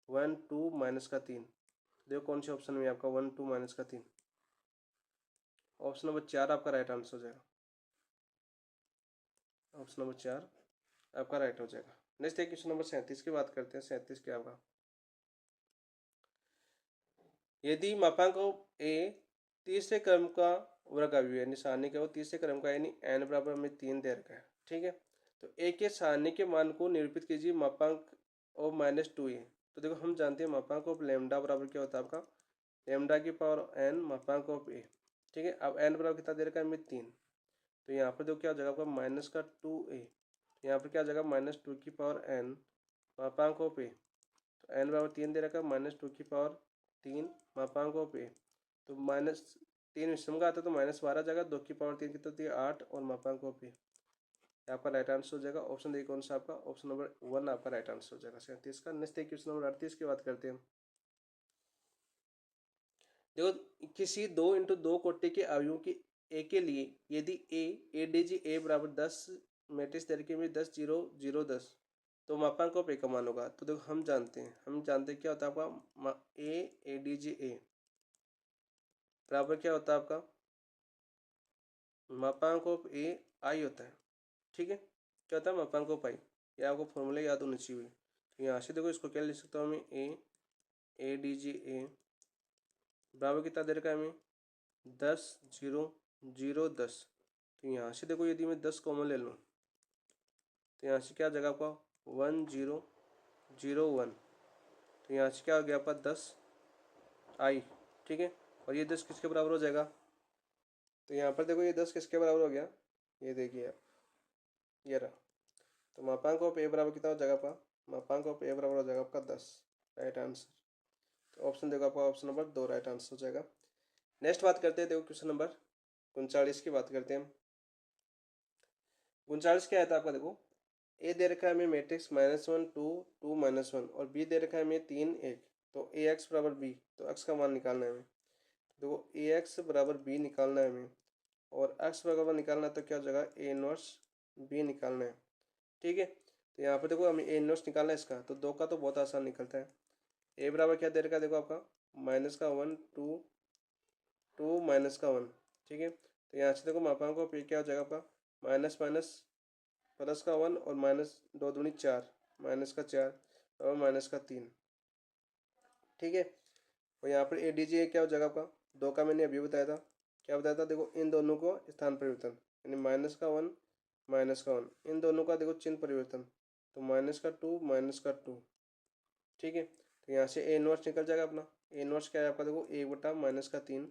1 2 -3। देखो कौन से ऑप्शन में आपका 1 2 -3। ऑप्शन नंबर 4 आपका राइट आंसर हो जाएगा। ऑप्शन नंबर 4 आपका राइट हो जाएगा। नेक्स्ट है क्वेश्चन नंबर 37 की बात करते हैं। 37 क्या होगा, यदि मापांक ए तीसरे क्रम का वर्ग अवयव यानी सारणी का वो तीसरे क्रम का यानी n बराबर में 3 दे रखा है। ठीक है। तो ए के सारणी के मान को निरूपित कीजिए मापांक ऑफ -2a। तो देखो हम जानते हैं मापांक ऑफ लैम्डा बराबर क्या होता है आपका लैम्डा की पावर n मापांक ऑफ ए। ठीक है। अब n बराबर कितना दे रखा है हमें 3, तो यहाँ पर देखो क्या हो जाएगा आपका -2a। तो यहाँ पर क्या हो जाएगा -2 की पावर n मापांक ऑफ ए। तो n बराबर 3 दे रखा है -2 की पावर 3 मापांक ऑफ ए। तो -3 विषम का आता है तो -12 जाएगा, 2 की पावर 3 कितना होती है 8 और मापांक ऑफ ए। आपका राइट आंसर हो जाएगा ऑप्शन देखिए कौन सा आपका ऑप्शन नंबर 1 आपका राइट आंसर हो जाएगा 37 का। नेक्स्ट क्वेश्चन नंबर 38 की बात करते हैं। देखो किसी 2 × 2 कोटि के अवयवों की ए के लिए यदि ADG ए बराबर 10 मैट्रिक्स तरीके में 10 0 0 10, तो मापांक ऑफ ए का मान होगा। तो देखो हम जानते हैं क्या होता है आपका ADG ए बराबर क्या होता है आपका मापांक ऑफ ए आई होता है। ठीक है। क्या होता है मापांक ऑफ आई, ये आपको फॉर्मूला याद होना चाहिए। तो यहाँ से देखो इसको क्या लिख सकता हूँ मैं ADG ए बराबर कितना दे रखा है हमें 10 0 0 10। तो यहाँ से देखो यदि मैं 10 कॉमन ले लूँ तो यहाँ से क्या जगह आपका 1 0 0 1। तो यहाँ से क्या हो गया आपका 10 आई। ठीक है। और ये 10 किसके बराबर हो जाएगा, तो यहाँ पर देखो ये 10 किसके बराबर हो गया, ये देखिए आप ये रहा। तो मापांक ऑफ ए बराबर कितना हो जाएगा आपका मापांक ऑफ ए बराबर हो जाएगा आपका 10, राइट आंसर। तो ऑप्शन देखो आपका ऑप्शन नंबर 2 राइट आंसर हो जाएगा। नेक्स्ट बात करते हैं, देखो क्वेश्चन नंबर 39 की बात करते हैं। 39 क्या है था आपका, देखो ए दे रखा है हमें मैट्रिक्स -1 2 2 -1 और बी दे रखा है हमें 3 1। तो ए एक्स बराबर बी, तो एक्स का मान निकालना है हमें। देखो ए एक्स बराबर बी निकालना है हमें और एक्स बराबर निकालना है, तो क्या हो जाएगा ए इनवर्स बी निकालना है। ठीक है। तो यहाँ पर देखो हमें ए इनवर्स निकालना है इसका, तो 2 का तो बहुत आसान निकलता है। ए बराबर क्या दे रखा है देखो आपका -1 2 2 -1। ठीक है। तो यहाँ से देखो मापांक ऑफ ए क्या हो जाएगा आपका माइनस माइनस प्लस का 1 और -2 दूनी 4 -4 और -3। ठीक है। और यहाँ पर ADG क्या हो जाएगा आपका 2 का मैंने अभी बताया था, क्या बताया था देखो इन दोनों को स्थान परिवर्तन यानी -1 -1 इन दोनों का देखो चिन्ह परिवर्तन, तो -2 ठीक है। तो यहाँ से ए इनवर्स निकल जाएगा अपना। ए इनवर्स क्या है आपका देखो 1/3 -3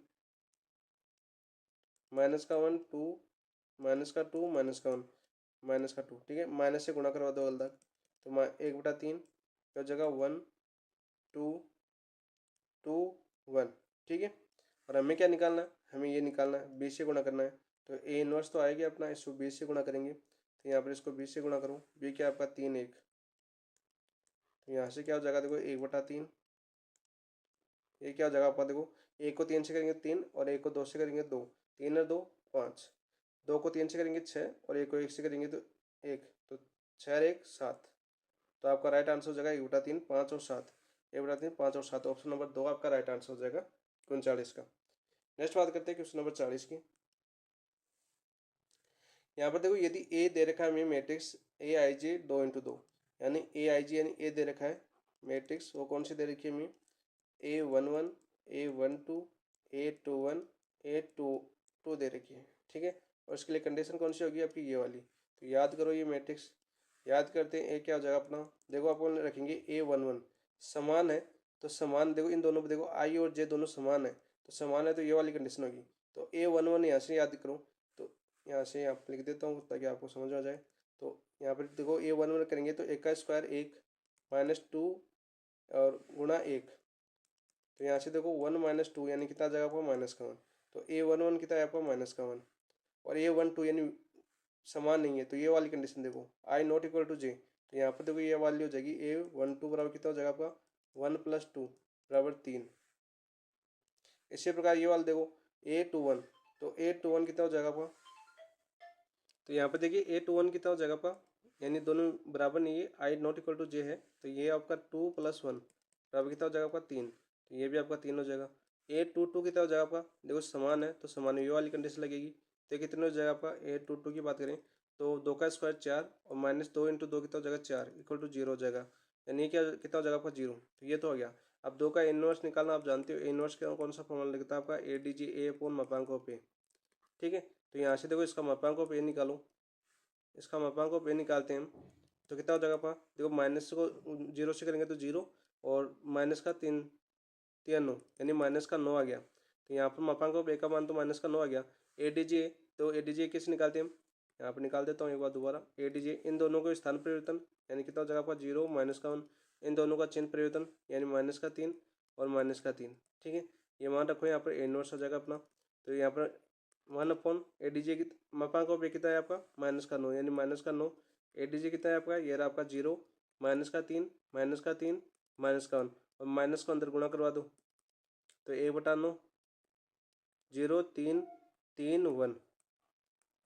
-1 2 -2 -1 -2। ठीक है। माइनस से गुणा करवा दो अलग, तो 1/3 क्या हो जाएगा 1 2 ठीक है। और हमें क्या निकालना है, हमें ये निकालना है 20 से गुणा करना है। तो ए इनवर्स तो आएगी अपना, इसको 20 से गुणा करेंगे। तो यहाँ पर इसको 20 से गुणा करूँ, बी क्या आपका 3 1, तो यहाँ से क्या हो जाएगा देखो 1/3। ये क्या हो जाएगा आपका देखो, एक को 3 से करेंगे 3, और एक को 2 से करेंगे 2, 3 और 2 5, 2 को 3 से करेंगे 6, और एक को 1 से करेंगे तो 1, तो 6 और 1 7। तो आपका राइट आंसर हो जाएगा 1/3 5 और 7, 1/3 5 और 7, ऑप्शन नंबर 2 आपका राइट आंसर हो जाएगा 39 का। नेक्स्ट बात करते हैं क्वेश्चन नंबर 40 की। यहाँ पर देखो यदि ए दे रखा है हमें मैट्रिक्स ए आई जे 2 × 2, यानी ए आई जी यानी ए दे रखा है मैट्रिक्स, वो कौन सी दे रखी है हमें, A11 A12 A21 A22 दे रखी है। ठीक है, और इसके लिए कंडीशन कौन सी होगी आपकी, ये वाली। तो याद करो ये मैट्रिक्स, याद करते हैं। ए क्या हो जाएगा अपना, देखो आपको रखेंगे A11 समान है, तो समान देखो इन दोनों पर, देखो आई और जे दोनों समान है, तो समान है तो ये वाली कंडीशन होगी। तो A11 यहाँ से याद करो, तो यहाँ से यहाँ लिख देता हूँ ताकि आपको समझ आ जाए। तो यहाँ पर देखो A11 करेंगे तो 1 का स्क्वायर 1 -2 और गुणा 1, तो यहाँ से देखो 1 - 2 यानी कितना आ जाएगा आपका -1, तो A11 कितना है आपका -1, और A12 यानी समान नहीं है, तो ये वाली कंडीशन देखो I नॉट इक्वल टू जे, तो यहाँ पर देखो ये वाली हो जाएगी A12 बराबर कितना हो जाएगा आपका 1 + 2 = 3। इसी प्रकार ये वाला देखो A21, तो A21 कितना हो जाएगा आपका, तो यहाँ पर देखिए A21 कितना हो जाएगा आपका, यानी दोनों बराबर नहीं है, I नॉट इक्वल टू जे है, तो ये आपका 2 + 1 बराबर कितना हो जाएगा आपका 3, तो ये भी आपका 3 हो जाएगा। A22 कितना हो जाएगा आपका, देखो समान है तो समान ये वाली कंडीशन लगेगी, तो कितने हो जाएगा आपका, A22 की बात करें तो 2 का स्क्वायर 4 और -2 × 2 कितना हो जाएगा 4 = 0 हो जाएगा, यानी क्या कितना हो जाएगा आपका 0, तो ये तो हो गया। अब 2 का इनवर्स निकालना, आप जानते हो इनवर्स का कौन सा फॉर्मूला लगता है आपका, ADG A/मापांक पे। ठीक है, तो यहाँ से देखो इसका मापांक पे निकालो, इसका मापांक पे निकालते हैं हम, तो कितना हो जाएगा आपका, देखो माइनस को 0 से करेंगे तो 0, और माइनस का 3 3 9 यानी -9 आ गया, तो यहाँ पर मापांक पे का मान तो -9 आ गया। ADJ, तो ADJ कैसे निकालते हैं हम, यहाँ पर निकाल देता हूँ एक बार दोबारा। ADJ इन दोनों को स्थान परिवर्तन, यानी कितना हो जाएगा आपका 0 -1, इन दोनों का चिन्ह परिवर्तन यानी -3 और -3। ठीक है, ये मान रखो, यहाँ पर इनवर्स हो जाएगा अपना, तो यहाँ पर 1/ADJ की मापांक पे कितना है आपका -9 यानी -9, ADJ कितना है आपका, ये रहा आपका 0 -3 -3 -1, और माइनस को अंदर गुणा करवा दो, तो 1/9 0 3 3 1,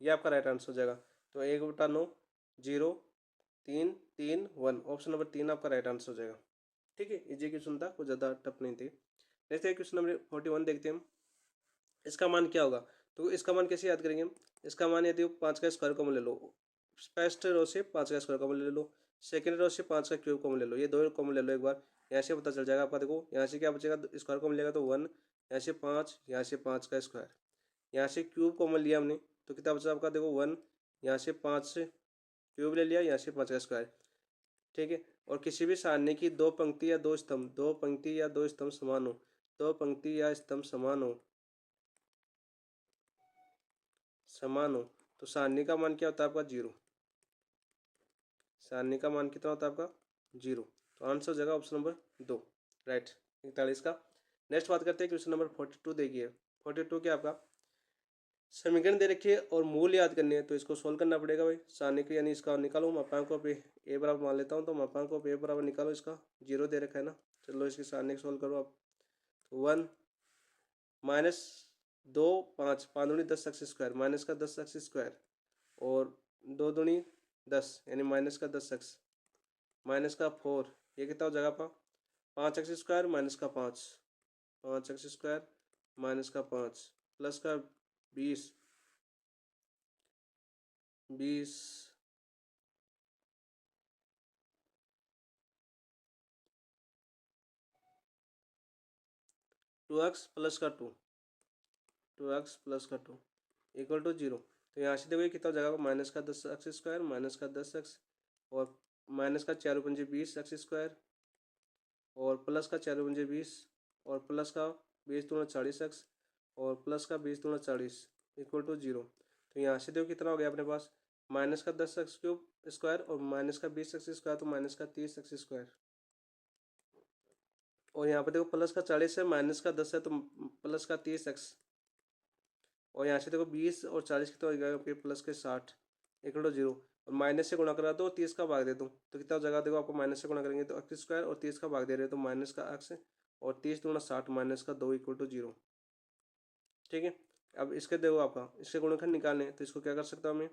ये आपका राइट आंसर हो जाएगा। तो 1/9 0 3 3 1, ऑप्शन नंबर 3 आपका राइट आंसर हो जाएगा। ठीक है, इजी क्वेश्चन था, कुछ ज़्यादा टफ नहीं थे। नेक्स्ट है क्वेश्चन नंबर 41 देखते हैं हम, इसका मान क्या होगा। तो इसका मान कैसे याद करेंगे हम, इसका मान यदि 5 का स्क्वायर कॉमन ले लो, फर्स्ट रो से 5 का स्क्वायर कॉमन ले लो, सेकंड रो से 5 का क्यूब कॉमन ले लो, ये दो कॉमन ले लो एक बार, यहाँ से पता चल जाएगा आपका। देखो यहाँ से क्या बचेगा, स्क्वायर कॉमन लेगा तो 1, यहाँ से 5, यहाँ से 5 का स्क्वायर, यहाँ से क्यूब कॉमन लिया हमने तो कितना बचा आपका, देखो 1, यहाँ से 5 से क्यूब ले लिया, यहाँ से 5 का स्क्वायर। ठीक है, और किसी भी सारणी की दो पंक्ति या दो स्तंभ, दो पंक्ति या दो स्तंभ समान हो, दो पंक्ति या स्तंभ समान हो तो सारणी का मान क्या होता है आपका 0, सारणी का मान कितना होता है आपका 0, तो आंसर हो जाएगा ऑप्शन नंबर 2 राइट 41 का। नेक्स्ट बात करते हैं क्वेश्चन नंबर 42 देखिए। 42 क्या आपका, समीकरण दे रखिए और मूल याद करने हैं, तो इसको सोल्व करना पड़ेगा भाई। सारणी के यानी इसका निकालो, मापांकों पे ए बराबर मान लेता हूँ, तो मापांकों पे ए बराबर निकालो, इसका 0 दे रखा है ना, चलो इसकी सारणी को सोल्व करो आप। 1 -2 5 5 दूनी 10 एक्स स्क्वायर, माइनस का 10 एक्स स्क्वायर, और 2 दूनी 10 यानी माइनस का 10 एक्स, माइनस का 4, ये कितना हो जाएगा आपका 5 एक्स स्क्वायर माइनस का 5, 5 एक्स स्क्वायर माइनस का 5 प्लस का 20 20 2x प्लस का 2 2x प्लस का 2 इक्वल टू 0। तो यहाँ से देखो ये कितना हो जाएगा, माइनस का 10 एक्स स्क्वायर माइनस का 10 एक्स, और माइनस का 4 पंजे 20 एक्स स्क्वायर, और प्लस का 4 पंजे 20, और प्लस का 20 दूना 40 एक्स, और प्लस का 20 दूना 40 इक्वल टू 0। तो यहाँ से देखो कितना हो गया अपने पास, माइनस का 10 एक्स क्यूब स्क्वायर और माइनस का 20 एक्स स्क्वायर, तो माइनस का 30 एक्स स्क्वायर, और यहाँ पे देखो प्लस का 40 है, माइनस का 10 है, तो प्लस का 30x, और यहाँ से देखो 20 और 40 कितना हो जाएगा आपके प्लस के 60 इक्वल टू 0, और माइनस से गुणा करा दो, 30 का भाग दे दूँ तो कितना हो जाएगा, देखो आपको माइनस से गुणा करेंगे तो x स्क्वायर, और 30 का भाग दे रहे हो तो माइनस का x, और 30 दूना 60 माइनस का 2 इक्वल टू 0। ठीक है, अब इसके देखो आपका इसके गुणनखंड निकालने तो इसको क्या कर सकता हूँ मैं,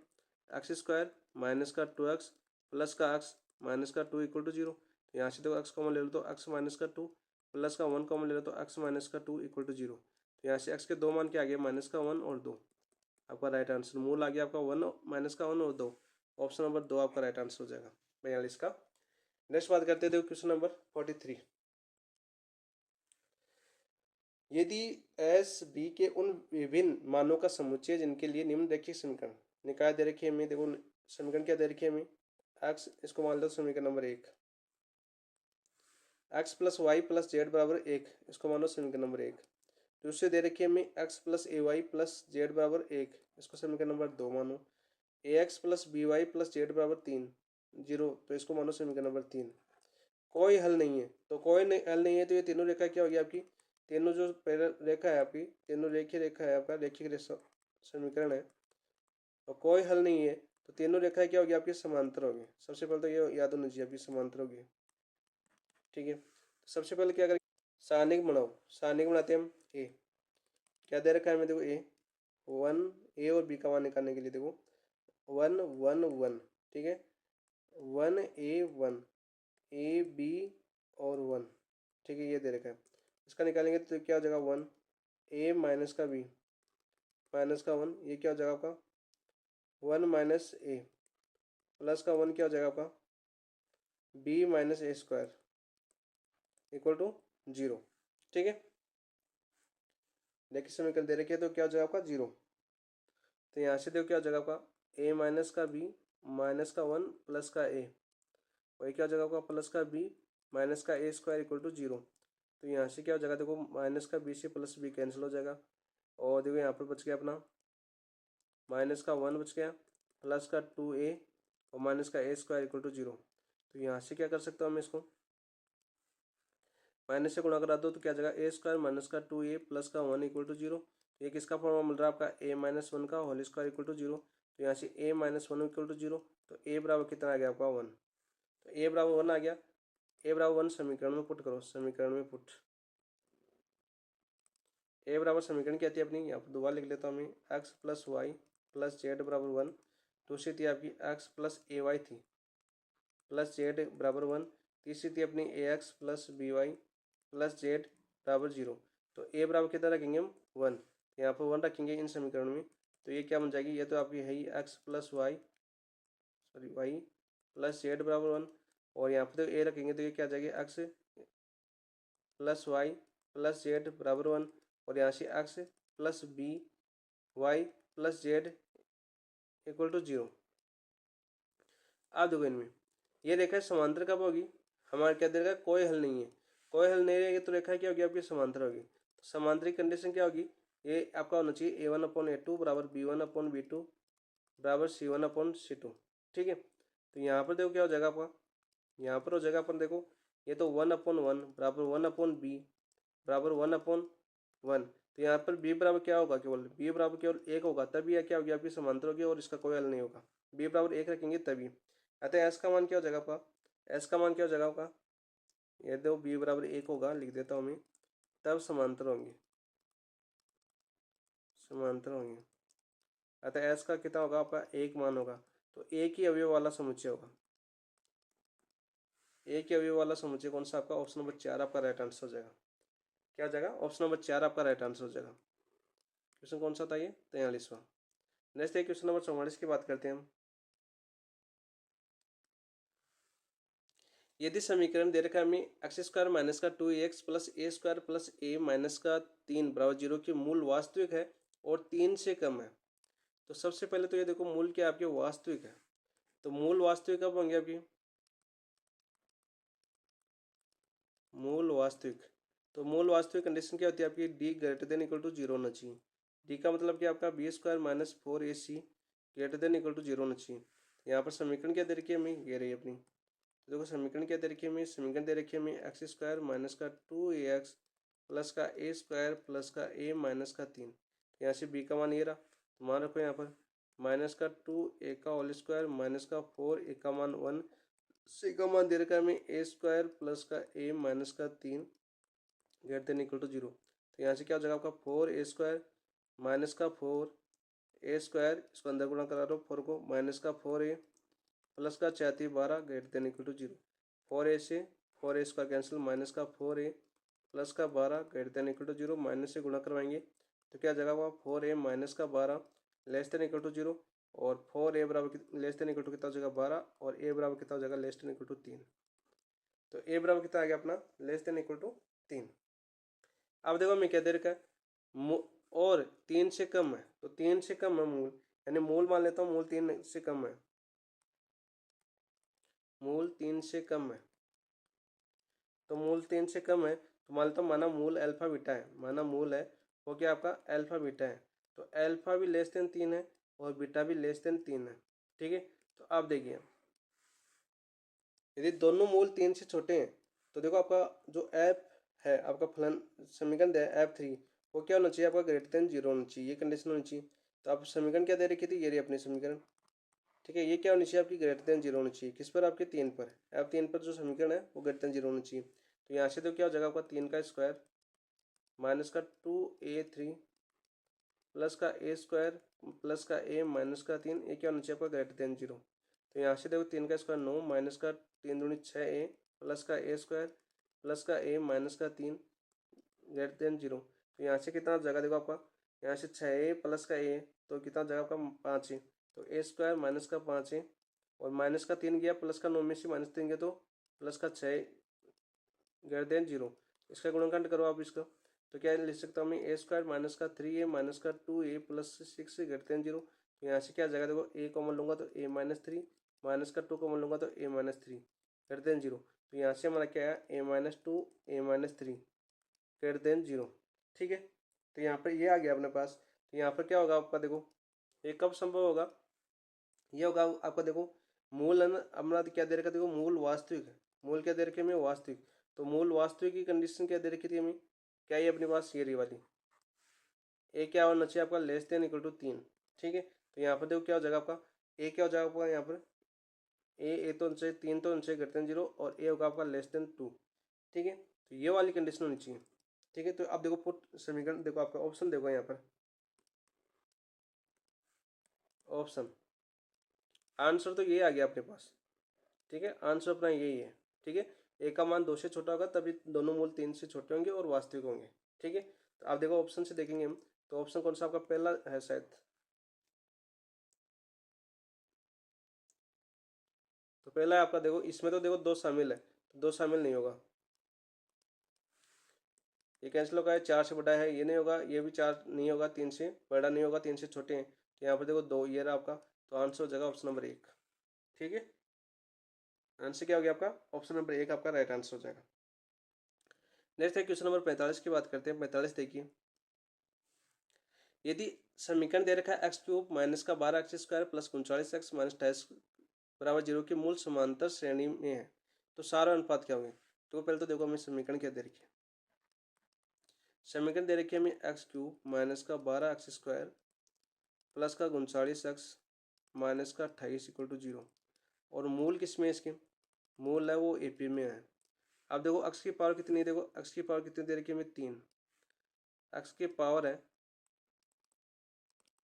एक्स स्क्वायर माइनस का 2x प्लस का x माइनस का 2 इक्वल टू 0। तो यहाँ से देखो x कॉमन ले लो तो x माइनस का 2 प्लस का 1 कॉमन ले लो तो x माइनस का 2 इक्वल टू 0। तो यहाँ से x के दो मान के आ गए, माइनस का 1 और 2। आपका राइट आंसर मूल आ गया आपका 1 माइनस का 1 और 2। ऑप्शन नंबर 2 आपका राइट आंसर हो जाएगा 42 का। नेक्स्ट बात करते थे क्वेश्चन नंबर 43। यदि एस बी के उन विभिन्न मानों का समुच्चय जिनके लिए निम्नलिखित समीकरण निकाय दे रखी है हमें, देखो समीकरण क्या दे रखी है हमें, एक्स, इसको मान लो समीकरण number 1, X plus Y plus Z बराबर 1, इसको मान लो समीकरण नंबर 1। दूसरे दे रखी है हमें X plus A Y plus Z बराबर 1, इसको समीकरण नंबर 2 मानो। A X plus B Y plus Z बराबर 3 0, तो इसको मानो समीकरण नंबर 3। कोई हल नहीं है, तो कोई हल नहीं है तो ये तीनों रेखा क्या होगी आपकी, तीनों जो रेखा है आपकी, तीनों रेखीय रेखा है आपका, रेखिक समीकरण है, और कोई हल नहीं है तो तीनों रेखाएं क्या होगी आपकी, समांतर होगी। सबसे पहले तो ये याद होना चाहिए आपकी, समांतर होगी। ठीक है, तो सबसे पहले क्या करें, सारणिक बनाओ, सारणिक बनाते हैं हम। ए क्या दे रखा है हमें, देखो ए 1, ए और बी का मान निकालने के लिए देखो 1 1 1, ठीक है, 1 a 1 ए बी और 1, ठीक है, ये दे रखा है। इसका निकालेंगे तो क्या हो जाएगा 1 ए माइनस का बी माइनस का 1, ये क्या हो जाएगा आपका 1 माइनस ए प्लस का 1 क्या हो जाएगा आपका B minus A square equal to 0। ठीक है, देखिए समीकरण दे रखी है तो क्या हो जाएगा आपका 0। तो यहाँ से देखो क्या हो जाएगा आपका ए माइनस का बी माइनस का 1 प्लस का ए, वही क्या हो जाएगा आपका प्लस का बी माइनस का ए स्क्वायर इक्वल टू 0। तो यहाँ से क्या हो जाएगा, देखो माइनस का बी से प्लस बी कैंसिल हो जाएगा, और देखो यहाँ पर बच गया अपना माइनस का 1 बच गया प्लस का 2a और माइनस का ए स्क्वायर इक्वल टू 0। तो यहाँ से क्या कर सकता हूँ मैं, इसको माइनस से गुणा करा दो तो क्या जाएगा ए स्क्वायर माइनस का 2a प्लस का 1 इक्वल टू 0। तो ये किसका फॉर्मूला मिल रहा है आपका ए माइनस 1 का होल स्क्वायर इक्वल टू 0। तो यहाँ से ए माइनस 1 इक्वल टू 0, तो ए बराबर कितना आ गया आपका 1। तो ए बराबर 1 आ गया, ए बराबर 1 समीकरण में पुट करो, समीकरण में पुट। ए बराबर समीकरण क्या थी अपनी, यहाँ पर दोबारा लिख लेता हूँ मैं, X plus Y plus Z बराबर 1। दूसरी थी आपकी एक्स प्लस ए वाई थी प्लस जेड बराबर 1। तीसरी थी अपनी A X plus B Y plus Z बराबर 0। तो ए बराबर कितना रखेंगे हम 1, यहाँ पर 1 रखेंगे इन समीकरण में। तो ये क्या बन जाएगी, ये तो आपकी है ही X plus Y Y plus Z बराबर 1, और यहाँ पर तो ए रखेंगे तो ये क्या आ जाएगी X plus Y plus Z बराबर 1, और यहाँ से X plus B Y plus Z equal to 0। अब देखो इनमें ये रेखा समांतर कब होगी, हमारे क्या दे रखा है, कोई हल नहीं है। कोई हल नहीं रहेगी तो रेखा क्या होगी आपकी, समांतर होगी। तो समांतर की कंडीशन क्या होगी, ये आपका होना चाहिए a1/a2 बराबर b1/b2 बराबर c1/c2। ठीक है, तो यहाँ पर देखो क्या हो जाएगा आपका, यहाँ पर हो जाएगा अपन देखो ये तो 1/1 बराबर 1/b बराबर 1/1। तो यहाँ पर b बराबर क्या होगा, केवल b बराबर केवल 1 होगा, तभी यह क्या होगी आपकी समांतर होगी, और इसका कोई हल नहीं होगा। b बराबर 1 रखेंगे तभी। अतः s का मान क्या हो जाएगा आपका, s का मान क्या हो जाएगा आपका, ये दो b बराबर 1 होगा, लिख देता हूँ मैं, तब समांतर होंगे, समांतर होंगे। अतः s का कितना होगा आपका 1 मान होगा, तो एक ही अवयव वाला समुच्चय होगा। एक ही अवयव वाला समुच्चय कौन सा आपका, ऑप्शन नंबर 4 आपका राइट आंसर हो जाएगा। क्या हो जाएगा, ऑप्शन नंबर 4 आपका राइट आंसर हो जाएगा। क्वेश्चन कौन सा था ये, 43वां। नेक्स्ट है क्वेश्चन नंबर 44 की बात करते हैं हम। यदि समीकरण दे रखा है हमें एक्स स्क्वायर माइनस का 2x प्लस ए स्क्वायर प्लस ए माइनस का 3 बराबर 0 की मूल वास्तविक है और 3 से कम है, तो सबसे पहले तो ये देखो मूल क्या आपके वास्तविक है, तो मूल वास्तविक कब होंगे आपकी, मूल वास्तविक। तो मूल वास्तविक कंडीशन क्या होती है आपकी, D greater than equal to 0 होना चाहिए। डी का मतलब क्या आपका B square minus 4ac greater than equal to 0 होना चाहिए। यहाँ पर समीकरण क्या दे रखी है हमें, ये रही अपनी तो देखो समीकरण क्या दे रखी है हमें, समीकरण दे रखी है हमें एक्स स्क्वायर माइनस का 2ax प्लस का ए स्क्वायर प्लस का ए माइनस का 3। यहाँ से बी का मान ये रहा, तो मान रखो यहाँ पर माइनस का 2a का होल स्क्वायर माइनस का 4a का मान 1, सी का मान दे रखा है हमें ए स्क्वायर प्लस का ए माइनस का 3 ग्रेटर देन इक्वल टू 0। तो यहाँ से क्या हो जाएगा आपका 4a स्क्वायर माइनस का 4a स्क्वायर, इसको अंदर गुणा करा दो 4 को, माइनस का 4a प्लस का 4 12 greater than equal to 0। 4a से 4a स्क्वायर कैंसिल, माइनस का 4a प्लस का 12 greater than equal to 0, minus से गुणा करवाएंगे तो क्या जगह हुआ 4a माइनस का 12 लेस देन इक्वल टू 0, और 4a बराबर लेस देन इक्वल टू कितना हो जाएगा 12, और a बराबर कितना हो जाएगा लेस देन इक्वल टू 3। तो a बराबर कितना आ गया अपना लेस देन इक्वल टू 3। अब देखो मैं क्या दे रखा है और 3 से कम है, तो 3 से कम है मूल, यानी मूल मान लेता हूँ मूल 3 से कम है, मूल 3 से कम है, तो मूल 3 से कम है तो मान लेता हूँ माना मूल अल्फा बीटा है, माना मूल है वो क्या आपका अल्फा बीटा है, तो अल्फा भी लेस देन 3 है और बीटा भी लेस देन 3 है। ठीक है, तो आप देखिए यदि दोनों मूल 3 से छोटे हैं तो देखो आपका जो एफ है आपका फलन समीकरण है F3, वो क्या होना चाहिए आपका ग्रेटर देन 0 होना चाहिए, ये कंडीशन होनी चाहिए। तो आप समीकरण क्या दे रखी थी, ये रही अपनी समीकरण। ठीक है, ये क्या होनी चाहिए आपकी ग्रेटर देन 0 होनी चाहिए, किस पर आपके 3 पर, F3 पर जो समीकरण है वो ग्रेटर देन 0 होनी चाहिए। तो यहाँ से तो क्या हो जाएगा आपका 3 का स्क्वायर माइनस का 2a3 प्लस का a स्क्वायर प्लस का a माइनस का 3, ये क्या होना चाहिए आपका ग्रेटर देन 0। तो यहाँ से देखो 3 का स्क्वायर 9 माइनस का 3 दूनी 6a प्लस का a स्क्वायर प्लस का a माइनस का 3 ग्रेटर देन 0। तो यहाँ से कितना जगह देखो आपका, यहाँ से 6a प्लस का a तो कितना जगह आपका 5 है, तो a स्क्वायर माइनस का 5 है, और माइनस का 3 गया प्लस का 9 में से माइनस 3 गया तो प्लस का 6 ग्रेटर देन 0। इसका गुणनखंड करो आप इसका, तो क्या लिख सकता हूँ मैं ए स्क्वायर माइनस का 3a माइनस का 2a प्लस 6 ग्रेटर देन 0। तो यहाँ से क्या जगह देखो a कॉमन लूँगा तो a माइनस 3 माइनस का 2 कॉमन लूँगा तो a माइनस 3 ग्रेटर देन 0। तो यहाँ से हमारा क्या है a minus 2 a minus 3 greater than 0। ठीक है, तो यहाँ पर ये आ गया अपने पास। तो यहाँ पर क्या होगा आपका देखो ये कब संभव होगा, ये होगा आपका देखो मूल अपना क्या दे रखा देखो मूल वास्तविक है, मूल क्या दे रखे हमें वास्तविक, तो मूल वास्तविक की कंडीशन क्या दे रखी थी हमें, क्या ये अपने पास ये रही वाली ए क्या होना चाहिए आपका लेस देन इक्वल टू 3। ठीक है, तो यहाँ पर देखो क्या हो जाएगा आपका ए क्या हो जाएगा आपका यहाँ पर ए तो होना चाहिए 3 तो होना चाहिए ग्रेटर देन 0, और ए होगा आपका लेस देन 2। ठीक है, तो ये वाली कंडीशन होनी चाहिए। ठीक है, तो अब देखो पुट समीकरण देखो आपका ऑप्शन देखो यहाँ पर ऑप्शन आंसर तो ये आ गया अपने पास। ठीक है, आंसर अपना यही है। ठीक है, ए का मान 2 से छोटा होगा तभी दोनों मूल 3 से छोटे होंगे और वास्तविक होंगे। ठीक है, तो आप देखो ऑप्शन से देखेंगे हम, तो ऑप्शन कौन सा आपका पहला है शायद, तो पहला है आपका देखो इसमें तो देखो 2 शामिल है, तो 2 शामिल नहीं होगा, ये कैंसिल होगा, 4 से बड़ा है ये नहीं होगा, ये भी 4 नहीं होगा, 3 से बड़ा नहीं होगा, 3 से छोटे हैं, तो यहाँ पर देखो 2 ये रहा आपका, तो आंसर हो जाएगा ऑप्शन नंबर 1। ठीक है, आंसर क्या हो गया आपका ऑप्शन नंबर 1 आपका राइट आंसर हो जाएगा। नेक्स्ट है क्वेश्चन नंबर 45 की बात करते हैं। 45 देखिए, यदि समीकरण दे रखा है एक्स क्यूब माइनस का 12 x square plus 39x minus 28 बराबर 0 के मूल समांतर श्रेणी में है तो सारा अनुपात क्या होंगे। तो पहले तो देखो हमें समीकरण क्या दे रखी है, समीकरण दे रखी है हमें एक्स क्यूब माइनस का 12 एक्स स्क्वायर प्लस का 39x माइनस का 28 इक्वल टू 0, और मूल किसमें इसके, मूल है वो एपी में है। अब देखो एक्स की पावर कितनी है, देखो एक्स की पावर कितनी दे रखी है हमें 3, एक्स की पावर है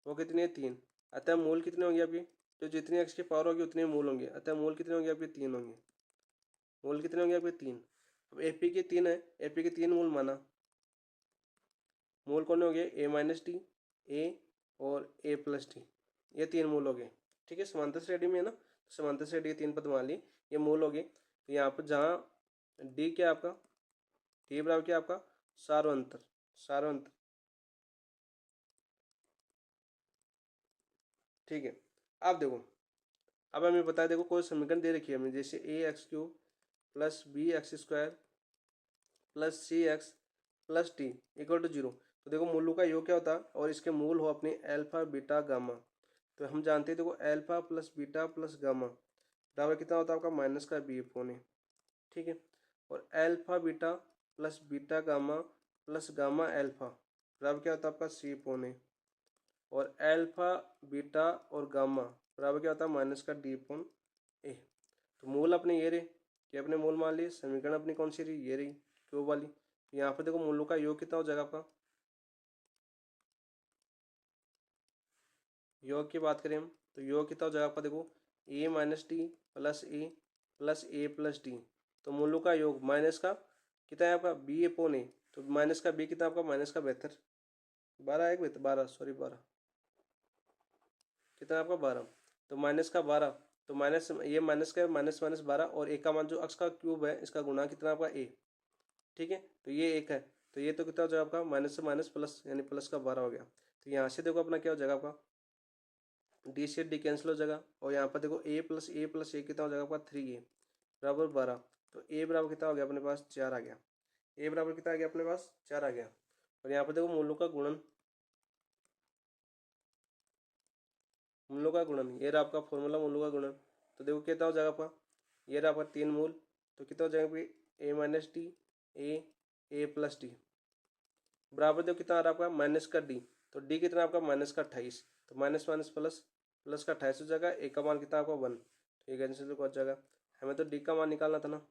वो कितनी है 3, अतः मूल कितने होंगे आपके, तो जितनी एक्स की पावर होगी उतने मूल होंगे, अतः मूल कितने होंगे आपके 3 होंगे, मूल कितने होंगे आपके 3। अब एपी के 3 है, एपी के 3 मूल माना, मूल कौन हो गए ए माइनस डी ए और ए प्लस डी, ये 3 मूल हो गए। ठीक है, समांतर श्रेणी में है ना, तो समांतर श्रेणी के 3 पद मान ली, ये मूल हो गए। तो यहाँ पर जहाँ डी क्या आपका डी बराबर क्या आपका सार्वंतर, सार्वंतर। ठीक है, अब देखो अब हमें बता देखो कोई समीकरण दे रखी है हमें, जैसे A X cube plus B X square plus C X plus T equal to 0। तो देखो मूलों का योग क्या होता है, और इसके मूल हो अपने अल्फा बीटा गामा। तो हम जानते हैं देखो alpha plus beta plus gamma, बराबर कितना होता है आपका माइनस का बी अपॉन ए, ठीक है। और alpha beta plus beta gamma plus gamma alpha बराबर क्या होता है आपका सी अपॉन ए, और एल्फा बीटा और गामा बराबर क्या होता है माइनस का डी अपॉन ए। तो मूल अपने ये रहे कि अपने मूल मान लिए, समीकरण अपनी कौन सी रही, ये रही क्यूब वाली। यहाँ पर देखो मूलों का योग कितना हो जाएगा आपका, योग की बात करें हम तो योग कितना हो जाएगा आपका, देखो ए माइनस डी प्लस ए प्लस डी, तो मूलों का योग माइनस का कितना है आपका बी अपॉन ए, तो माइनस का बी कितना आपका माइनस का 72, 12 है 12 सॉरी 12, कितना आपका 12, तो माइनस का 12, तो माइनस ये माइनस का माइनस माइनस 12 और एक का मान जो अक्स का क्यूब है इसका गुणा कितना आपका ए, ठीक है। तो ये एक है, तो ये तो कितना हो जाएगा आपका माइनस से माइनस प्लस यानी प्लस का 12 हो गया। तो यहाँ से देखो अपना क्या हो जाएगा आपका डी से डी कैंसिल हो जाएगा, और यहाँ पर देखो ए प्लस ए कितना हो जाएगा आपका 3a बराबर 12, तो ए बराबर कितना हो गया अपने पास 4 आ गया, ए बराबर कितना आ गया अपने पास 4 आ गया। और यहाँ पर देखो मूलों का गुणन, मूलों का गुणन ये रहा आपका फॉर्मूला मूलों का गुणन, तो देखो कितना हो जाएगा आपका, ये रहा आपका 3 मूल, तो कितना हो जाएगा A minus D A plus D बराबर देखो कितना आ रहा है आपका माइनस का डी, तो डी कितना आपका माइनस का 28, तो माइनस माइनस प्लस प्लस का 28 हो जाएगा, ए का मान कितना आपका 1, तो ये कैंसिल हो जाएगा। हमें तो डी का मान निकालना था ना।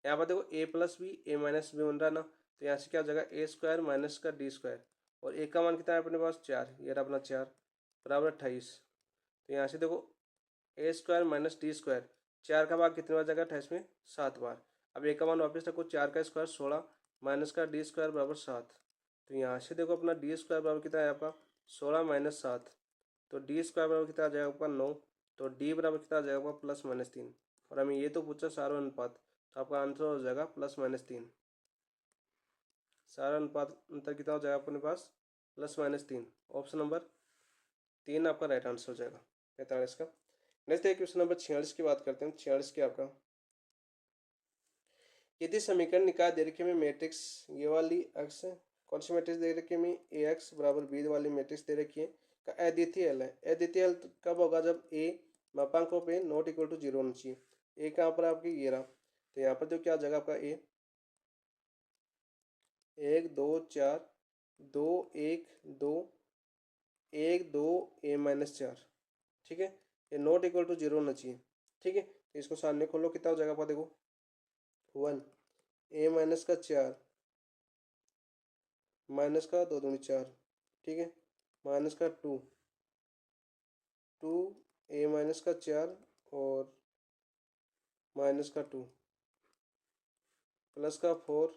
यहाँ पर देखो ए प्लस बी ए माइनस बी बन रहा है ना, तो यहाँ से क्या हो जाएगा ए स्क्वायर माइनस का डी स्क्वायर, और ए का मान कितना है अपने पास 4, ये रहा अपना 4 बराबर 28। तो यहाँ से देखो ए स्क्वायर माइनस डी स्क्वायर, 4 का भाग कितने बार जाएगा 28 में 7 बार। अब ए का मान वापस रखो, 4 का स्क्वायर 16 माइनस का डी स्क्वायर बराबर 7, तो यहाँ से देखो अपना डी स्क्वायर बराबर कितना है आपका 16 माइनस 7, तो डी स्क्वायर बराबर कितना आ जाएगा आपका 9, तो डी बराबर कितना आ जाएगा आपका प्लस माइनस 3, और हमें ये तो पूछा सारा अनुपात, तो आपका आंसर हो जाएगा प्लस माइनस 3, सारा अनुपात अंतर कितना हो जाएगा अपने पास प्लस माइनस 3, ऑप्शन नंबर 3 आपका राइट आंसर हो जाएगा 45 का। नेक्स्ट है क्वेश्चन नंबर 46 की बात करते हैं। 46 की आपका यदि समीकरण निकाय दे रखी में मैट्रिक्स ये वाली अक्स कौन सी मैट्रिक्स दे रखी है हमें ए एक्स बराबर बी वाली मैट्रिक्स दे रखी है का अद्वितीय हल है। अद्वितीय हल कब होगा जब ए मापांकों पे नॉट इक्वल टू 0 होना चाहिए। ए कहाँ पर आपकी ये रहा, तो यहाँ पर जो क्या जगह आपका ए 1 2 4 2 1 2 1 2 ए माइनस 4, ठीक है। ये नॉट इक्वल टू 0 होना चाहिए, ठीक है। तो इसको सामने खोलो कितना हो जाएगा आपका देखो 1 ए माइनस का 4 माइनस का 2 दूनी 4, ठीक है, माइनस का 2 ए माइनस का 4 और माइनस का 2 प्लस का 4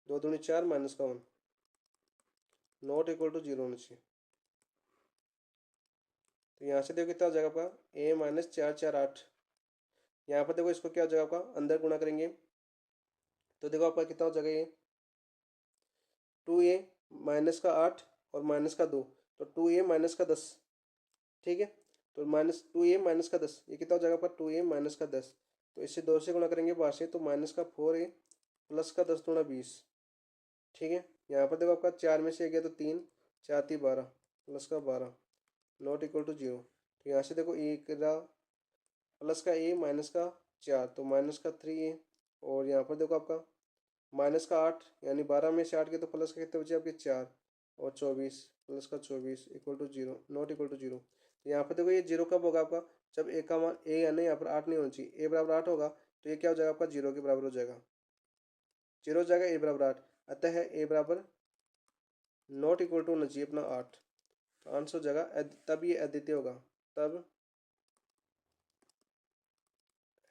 2 दूनी 4 माइनस का 1 नॉट इक्वल टू 0 होना चाहिए। तो यहाँ से देखो कितना हो जाएगा आपका ए माइनस 4 4 8, यहाँ पर देखो इसको क्या हो जाएगा आपका अंदर गुणा करेंगे तो देखो आपका कितना हो जाएगा ये 2a माइनस का 8 और माइनस का 2, तो 2a माइनस का 10, ठीक है। तो माइनस 2a माइनस का 10 ये कितना हो जाएगा आपका 2a माइनस का 10, तो इससे 2 से गुणा करेंगे बाहर से, तो माइनस का 4a प्लस का 10 दूना 20, ठीक है। यहाँ पर देखो आपका 4 में से गया तो 3 4 3 12 प्लस का 12 नॉट इक्वल टू 0, तो यहाँ से देखो एक रहा प्लस का ए माइनस का 4 तो माइनस का 3a, और यहाँ पर देखो आपका माइनस का 8 यानी 12 में से 8 के तो प्लस का कितने बचे आपके 4 और 24 प्लस का 24 equal to 0 not equal to 0। तो यहाँ पर देखो ये 0 कब होगा आपका जब ए का मान ए यानी यहाँ पर 8 नहीं होना चाहिए, ए बराबर 8 होगा तो ये क्या हो जाएगा आपका 0 के बराबर हो जाएगा, 0 हो जाएगा ए बराबर 8, अतः है ए बराबर नॉट इक्वल टू होना चाहिए अपना 8, तो आंसर हो जाएगा तब ये अद्वितीय होगा, तब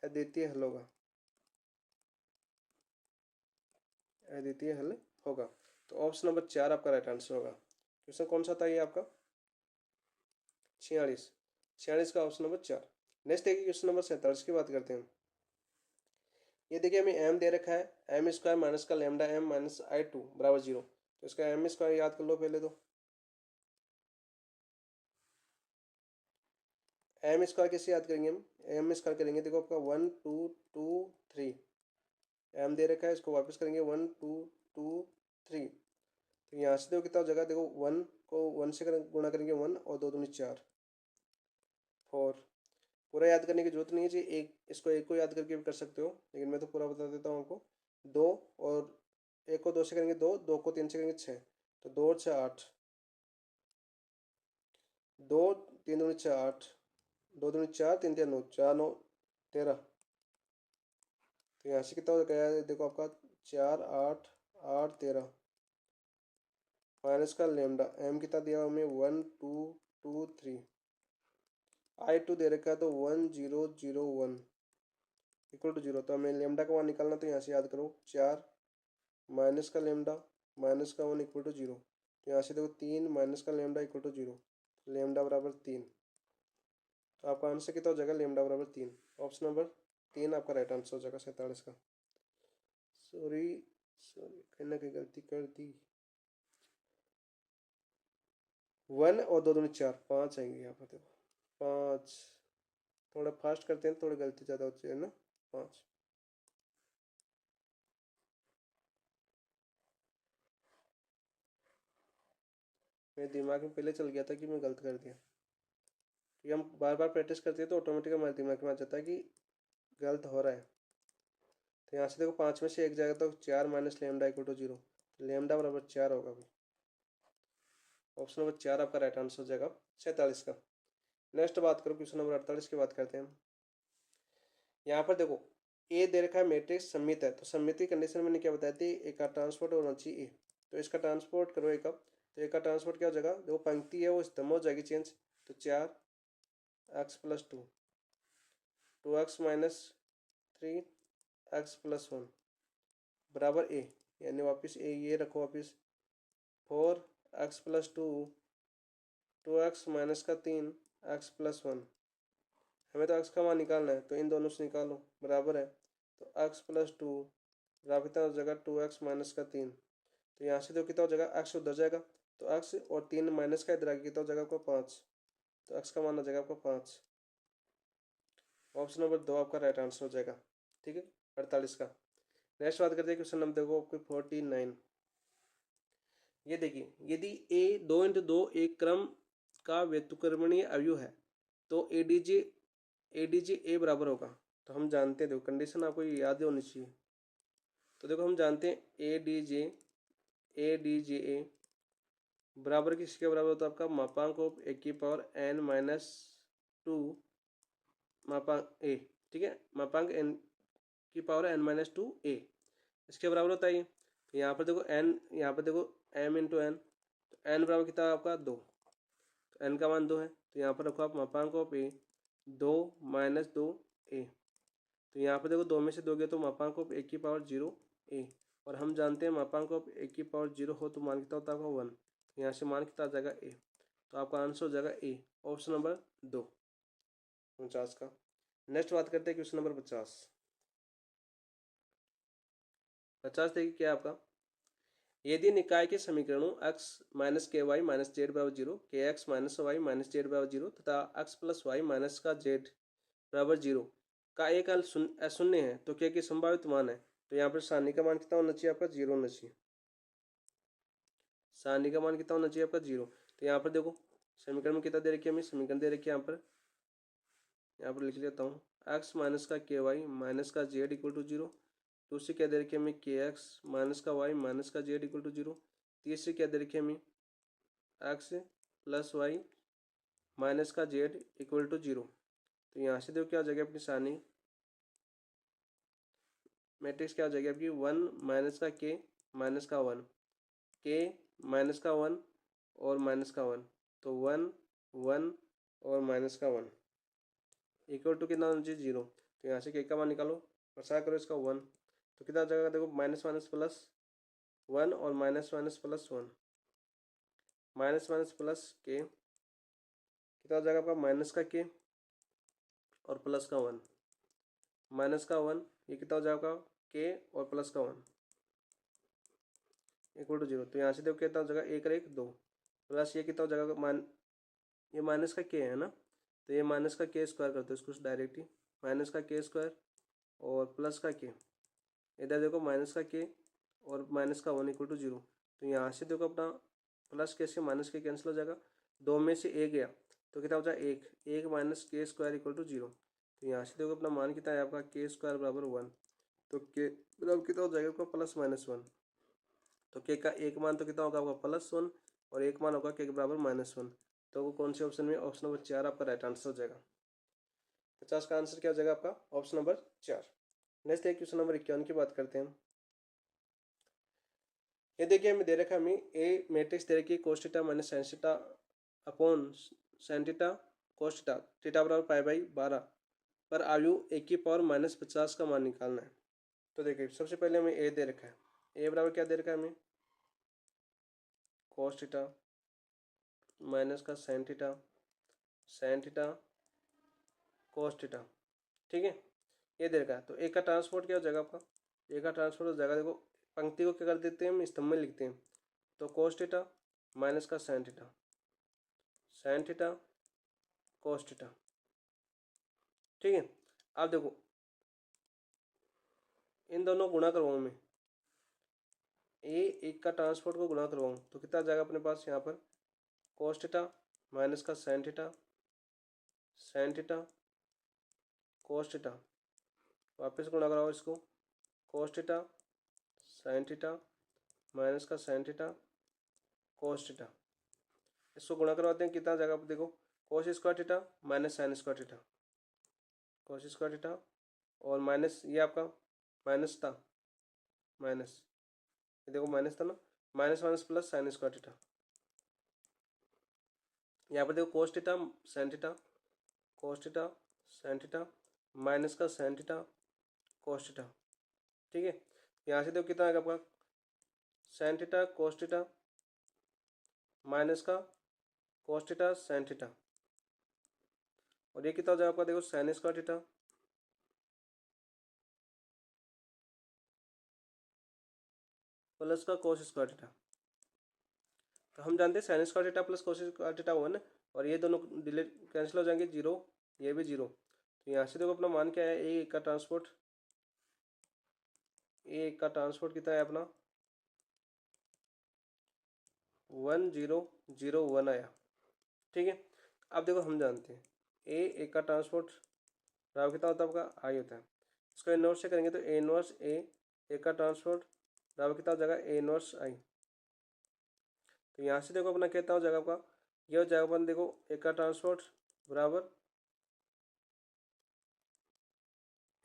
अद्वितीय हल होगा, अद्वितीय हल होगा। तो ऑप्शन नंबर 4 आपका राइट आंसर होगा। क्वेश्चन कौन सा था ये आपका 46 का ऑप्शन नंबर 4। नेक्स्ट देखिए क्वेश्चन नंबर 47 की बात करते हैं। ये देखिए हमें एम दे रखा है एम स्क्वायर माइनस का लेमडा एम माइनस i2 बराबर 0, तो इसका एम स्क्वायर याद कर लो पहले, तो एम स्क्वायर कैसे याद करेंगे हम, एम स्क्वायर करेंगे देखो आपका 1 2 2 3, एम दे रखा है इसको वापस करेंगे 1 2 2 3, तो यहाँ से देखो कितना हो जाएगा देखो 1 को 1 से गुणा करेंगे 1 और 2 दूनी 4 4, पूरा याद करने की जरूरत नहीं है जी, एक इसको एक को याद करके भी कर सकते हो, लेकिन मैं तो पूरा बता देता हूँ आपको। 2 और 1 को 2 से करेंगे 2, 2 को 3 से करेंगे 6, तो 2 और 6 8, 2 3 दूनी 6 8, 2 दूनी 4, 3 3 9, 4 9 13। तो यहाँ से कितना हो गया है देखो आपका 4 8 8 13 माइनस का लेमडा एम कितना दिया हमें 1 2 2 3, I2 दे रखा है तो 1 0 0 1 इक्वल टू 0। तो हमें लेमडा का मान निकालना, तो यहाँ से याद करो 4 माइनस का लेमडा माइनस का 1 इक्वल टू 0। तो यहाँ से देखो 3 माइनस का लेमडा इक्वल टू 0, लेमडा बराबर 3। तो आपका आंसर कितना हो जाएगा, लेमडा बराबर 3। ऑप्शन नंबर 3 आपका राइट आंसर हो जाएगा 47 का। सॉरी सॉरी, कहीं ना कहीं गलती कर दी। 1 और 2 दूनी 4, 5 आएंगे यहाँ पर देखो 5। थोड़ा फास्ट करते हैं, थोड़ी गलती ज़्यादा होती है ना। 5 मेरे दिमाग में पहले चल गया था कि मैं गलत कर दिया, क्योंकि हम बार बार प्रैक्टिस करते हैं तो ऑटोमेटिक हमारे दिमाग में आ जाता है कि गलत हो रहा है। तो यहाँ से देखो 5 में से एक जाएगा तो 4 minus lambda equal to 0, lambda बराबर 4 होगा भाई। ऑप्शन नंबर 4 आपका राइट आंसर हो जाएगा 47 का। नेक्स्ट बात करो, क्वेश्चन नंबर 48 की बात करते हैं। यहाँ पर देखो ए दे रखा है, मैट्रिक्स सममित है, तो सममित की कंडीशन मैंने क्या बताई थी, ए का ट्रांसपोर्ट होना चाहिए ए। तो इसका ट्रांसपोर्ट करो ए का, तो ए का ट्रांसपोर्ट क्या हो जाएगा, देखो पंक्ति है वो स्तंभ हो जाएगी चेंज। तो 4x plus 2, 2x minus 3x plus 1 बराबर ए, यानी वापस ए ये रखो वापस 4x प्लस 2, 2x माइनस का 3 x प्लस 1। हमें तो x का मान निकालना है, तो इन दोनों से निकालो बराबर है, तो x प्लस 2 बराबर कितना हो जाएगा 2x माइनस का 3। तो यहाँ से तो कितना हो जाएगा, x उधर जाएगा तो x और 3 माइनस का इधर आगे कितना हो जाएगा आपका 5, तो x का मान हो जाएगा आपका 5। ऑप्शन नंबर 2 आपका राइट आंसर हो जाएगा। ठीक है 48 का। नेक्स्ट बात करते हैं क्वेश्चन नंबर देखो आपको 49। ये देखिए, यदि ए 2 × 2 एक क्रम का व्युत्क्रमणीय अवयव है तो एडीजे ए बराबर होगा। तो हम जानते हैं, देखो कंडीशन आपको ये याद होनी चाहिए। तो देखो हम जानते हैं एडीजे ए बराबर किसके बराबर होता है, आपका मापांक ऑफ ए की पावर n माइनस 2 मापांक ए। ठीक है, मापांक n की पावर n माइनस 2 ए इसके बराबर होता है ये। तो यहाँ पर देखो n, यहाँ पर देखो m इंटू एन, तो n बराबर कितना है आपका 2, तो n का मान 2 है। तो यहाँ पर रखो आप मापांक ऑफ ए 2 माइनस 2 ए। तो यहाँ पर देखो 2 में से 2 गया तो मापांक ऑफ ए की पावर 0 ए, और हम जानते हैं मापांक ऑफ ए की पावर 0 हो तो मान कितना होता है आपका 1। तो यहाँ से मान कितना आ जाएगा ए, तो आपका आंसर हो जाएगा ए, ऑप्शन नंबर 2 49 का। नेक्स्ट बात करते हैं क्वेश्चन नंबर 50। 50 देखिए क्या आपका, यदि निकाय के समीकरणों x minus K Y minus Z बराबर 0, K X minus Y minus Z बराबर 0 तथा x प्लस वाई माइनस का जेड बराबर 0 का एक हल अशून्य है तो क्या की संभावित मान है। तो यहाँ पर सारणी का मान कितना होना चाहिए आपका 0 होना चाहिए, सारणी का मान कितना होना चाहिए आपका 0। तो यहाँ पर देखो समीकरण में कितना दे रखी है हमें, समीकरण दे रखी है यहाँ पर लिख लेता हूँ x माइनस का के वाई माइनस का जेड इक्वल टू 0। दूसरी क्या दे रखी है हमें के एक्स माइनस का वाई माइनस का जेड इक्वल टू 0। तीसरी क्या दे रखी है हमें एक्स प्लस वाई माइनस का जेड इक्वल टू 0। तो यहाँ से देखो क्या हो जाएगी अपनी सारणी मैट्रिक्स क्या हो जाएगी आपकी 1 माइनस का के माइनस का 1, के माइनस का 1 और माइनस का 1, तो 1 1 और माइनस का 1 इक्वल टू कितना होना चाहिए 0। तो यहाँ से के का मान निकालो, प्रसार करो इसका 1, तो कितना जाएगा देखो माइनस माइनस प्लस 1 और minus minus plus 1, minus minus plus के कितना हो जाएगा आपका माइनस का के और प्लस का 1, माइनस का 1 ये कितना हो जाएगा के और प्लस का 1 इक्वल टू 0। तो यहाँ से देखो कितना हो जाएगा 1 और 1 2, प्लस ये कितना हो जाएगा ये माइनस का के है ना, तो ये माइनस का के स्क्वायर करते हैं इसको डायरेक्ट ही, माइनस का के स्क्वायर और प्लस का के, इधर देखो माइनस का के और माइनस का 1 इक्वल टू 0। तो यहाँ से देखो अपना प्लस के से माइनस के कैंसिल हो जाएगा, 2 में से ए गया तो कितना बचा 1 माइनस के स्क्वायर इक्वल टू 0। तो यहाँ से देखो अपना मान कितना है आपका के स्क्वायर बराबर 1। तो के बराबर कितना हो जाएगा आपका +-1। तो के का एक मान तो कितना होगा आपका +1 और एक मान होगा के के बराबर -1। तो कौन से ऑप्शन में? ऑप्शन नंबर 4 आपका राइट आंसर हो जाएगा। 50 का आंसर क्या हो जाएगा आपका? Option number 4। नेक्स्ट है क्वेश्चन नंबर 51 की बात करते हैं। ये देखिए हमें दे रखा है, हमें ए मैट्रिक्स दे रखी है cos theta minus sin theta upon sin theta cos theta, theta बराबर π/12 पर आयु ए की पावर -50 का मान निकालना है। तो देखिए सबसे पहले हमें ए दे रखा है, ए बराबर क्या दे रखा है हमें? cos थीटा माइनस का sin थीटा cos थीटा, ठीक है, ये दे रखा है। तो ए का ट्रांसपोर्ट क्या हो जाएगा आपका? ए का ट्रांसपोर्ट हो जाएगा, देखो पंक्ति को क्या कर देते हैं हम, स्तंभ में लिखते हैं। तो cos थीटा माइनस का sin थीटा cos थीटा, ठीक है। अब देखो इन दोनों गुणा करवाऊँ मैं, ए एक का ट्रांसपोर्ट को गुणा करवाऊँ तो कितना आ जाएगा अपने पास यहाँ पर? cos थीटा माइनस का sin थीटा cos थीटा, वापस गुणा कराओ इसको, cos theta sin theta minus का sin थीटा cos थीटा, इसको गुणा करवाते हैं, कितना आ जाएगा? देखो cos square theta minus sin square theta, cos square theta और माइनस ये आपका माइनस था, माइनस ये देखो माइनस था ना, minus minus plus sin square theta. यहाँ पर देखो cos theta sin theta cos theta sin theta minus का sin थीटा cos थीटा, ठीक है। यहाँ से देखो कितना आएगा आपका? sin theta cos theta minus का cos थीटा sin थीटा, और ये कितना हो जाएगा आपका? देखो sin स्क्वायर थीटा प्लस का cos स्क्वायर थीटा। तो हम जानते हैं sin square theta plus cos square theta हुआ ना, और ये दोनों डिलीट कैंसिल हो जाएंगे, 0 ये भी 0। तो यहाँ से देखो अपना मान क्या है? ए का ट्रांसपोर्ट, ए का ट्रांसपोर्ट कितना है अपना? 1001 आया, ठीक है। अब देखो हम जानते हैं ए का ट्रांसपोर्ट बराबर कितना होता है आपका? आई होता है। इसको इनवर्स से करेंगे तो ए इनवर्स ए का ट्रांसपोर्ट बराबर कितना हो जाएगा? ए इनवर्स आई। तो यहाँ से देखो अपना कितना हो जाएगा आपका? ये हो जाएगा अपन देखो ए का ट्रांसपोर्ट बराबर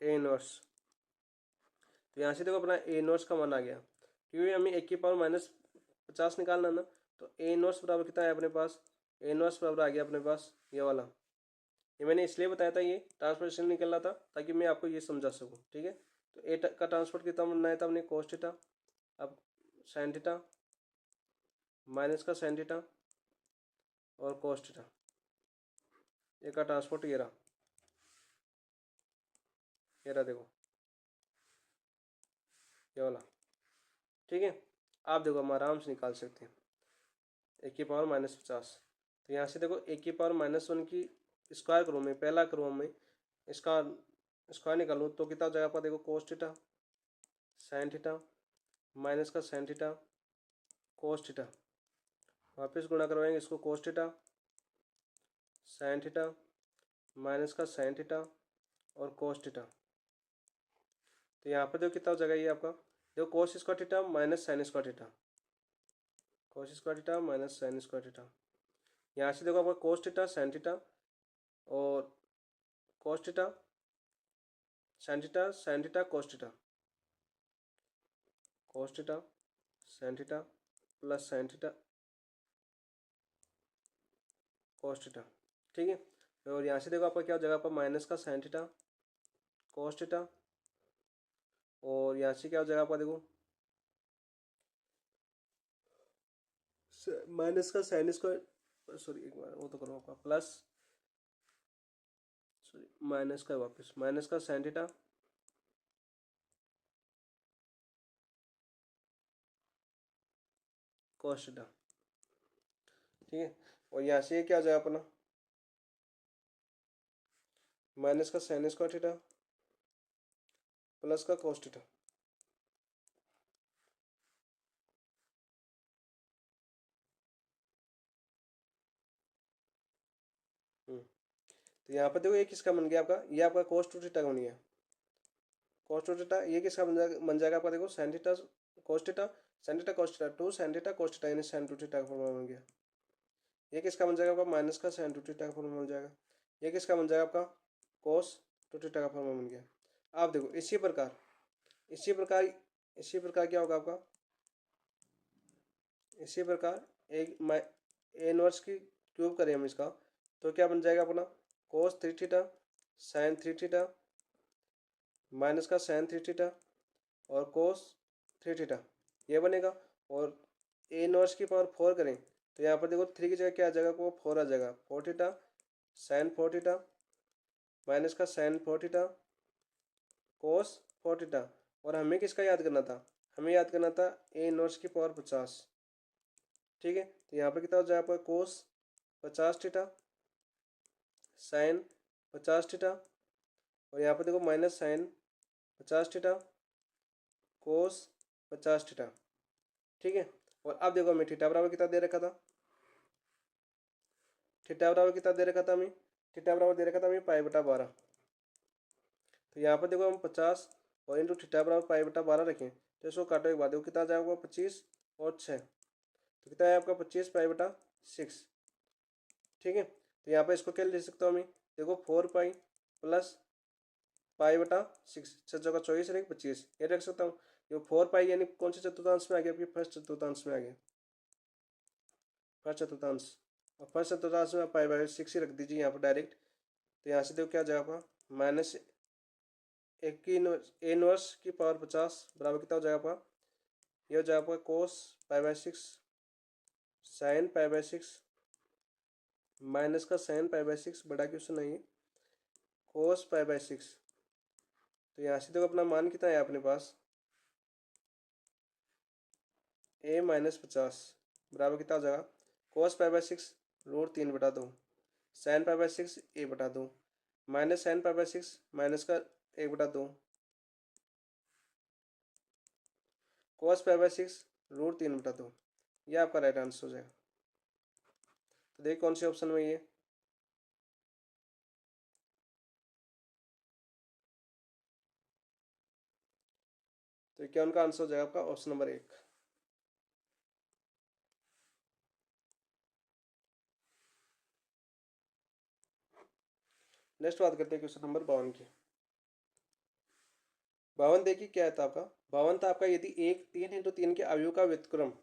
ए इनवर्स। तो यहाँ से देखो अपना ए इनवर्स का मान आ गया, क्योंकि हमें ए की पावर -50 निकालना ना। तो ए इनवर्स बराबर कितना है अपने पास? ए इनवर्स बराबर आ गया अपने पास ये वाला। ये मैंने इसलिए बताया था, ये ट्रांसपोर्टेशन निकल रहा था ताकि मैं आपको ये समझा सकूँ, ठीक है। तो ए का ट्रांसपोर्ट कितना बनाया था हमने? cos थीटा, अब sin थीटा माइनस का sin थीटा और cos थीटा, ए का ट्रांसपोर्ट ये रहा, ये रहा देखो ये वाला, ठीक है। आप देखो हम आराम से निकाल सकते हैं ए की पावर -50। तो यहाँ से देखो ए की पावर -1 की स्क्वायर करूँ मैं, पहला करूँ मैं इसका स्क्वायर निकालूँ तो कितना हो जाएगा आपका? देखो cos theta sin theta minus का sin थीटा cos थीटा, वापस गुणा करवाएंगे इसको, cos theta sin theta minus का sin थीटा और cos थीटा। तो यहाँ पर देखो कितना हो जाएगा ये आपका? देखो cos square theta minus sin square theta, cos square theta minus sin square theta. यहाँ से देखो आपका cos थीटा sin थीटा और cos theta sin theta cos theta, cos theta sin theta plus sin theta cos theta, ठीक है। और यहाँ से देखो आपका क्या हो जाएगा? आपका माइनस का sin थीटा cos थीटा, और यहाँ से क्या हो जाएगा आपका? देखो माइनस का sin स्क्वायर, सॉरी एक बार वो तो करो आपका, प्लस सॉरी माइनस का, वापस माइनस का sin थीटा cos थीटा, ठीक है। और यहाँ से क्या हो जाएगा अपना? माइनस का sin स्क्वायर थीटा प्लस का cos थीटा, तो यहाँ पर देखो ये किसका बन गया आपका, ये आपका cos 2 थीटा बन गया। cos 2 थीटा ये किसका बन जाएगा आपका, देखो sin theta cos theta, sin theta cos theta, 2 sin theta cos theta, यानी sin 2 थीटा का फॉर्मूला बन गया। ये किसका बन जाएगा आपका, माइनस का sin 2 थीटा का फॉर्मूला बन जाएगा। ये किसका बन जाएगा आपका, cos 2 थीटा का फॉर्मूला बन गया। आप देखो इसी प्रकार क्या होगा आपका, इसी प्रकार एक ए इनवर्स की क्यूब करें हम इसका, तो क्या बन जाएगा अपना, cos 3 theta sin 3 theta minus का sin 3 थीटा और cos 3 थीटा, ये बनेगा। और ए इनवर्स की पावर 4 करें तो यहाँ पर देखो 3 की जगह क्या आ जाएगा, वो 4 आ जाएगा, 4 थीटा sin 4 थीटा माइनस का sin 4 थीटा cos 4 थीटा। और हमें किसका याद करना था, हमें याद करना था ए इनवर्स की पावर 50। ठीक है, तो यहाँ पर कितना हो जाएगा आपका cos 50 थीटा sin 50 थीटा, और यहाँ पर देखो minus sin 50 theta cos 50 theta. ठीक है, और अब देखो हमें थीटा बराबर कितना दे रखा था, थीटा बराबर कितना दे रखा था हमें, थीटा बराबर दे रखा था हमें π/12। तो यहाँ पर देखो हम 50 और इंटू थीटा बराबर π/12 रखें, तो इसको काटो एक बार, देखो कितना जाएगा 25 और 6, तो कितना है आपका 25 π/6। ठीक है, तो यहाँ पर इसको क्या लिख सकता हूँ मैं, देखो 4 पाई प्लस π/6, 6 × 24 रख 25, ये रख सकता हूँ। ये 4 पाई यानी कौन से चतुर्थांश में आ गया, आपकी फर्स्ट चतुर्थांश में आ गया, फर्स्ट चतुर्थांश। और फर्स्ट चतुर्थांश में π/6 ही रख दीजिए यहाँ पर डायरेक्ट। तो यहाँ से देखो क्या जाएगा, माइनस एक की ए इनवर्स की पावर 50 बराबर कितना हो जाएगा आपका, ये हो जाएगा आपका cos π/6 sin π/6 माइनस का sin π/6 बड़ा क्वेश्चन नहीं, cos π/6। तो यहाँ से देखो अपना मान कितना है अपने पास, a माइनस 50 बराबर कितना हो जाएगा, cos π/6 √3/2 sin π/6 1/2 minus sin π/6 minus का 1/2 cos π/6 √3/2, ये आपका राइट आंसर हो जाएगा। तो देखिए कौन से ऑप्शन में ये, तो क्या उनका आंसर हो जाएगा आपका ऑप्शन नंबर 1। नेक्स्ट बात करते हैं क्वेश्चन नंबर 52 की। 52 देखिए क्या था आपका, 52 था आपका, यदि एक 3 × 3 के अवयव का व्युत्क्रम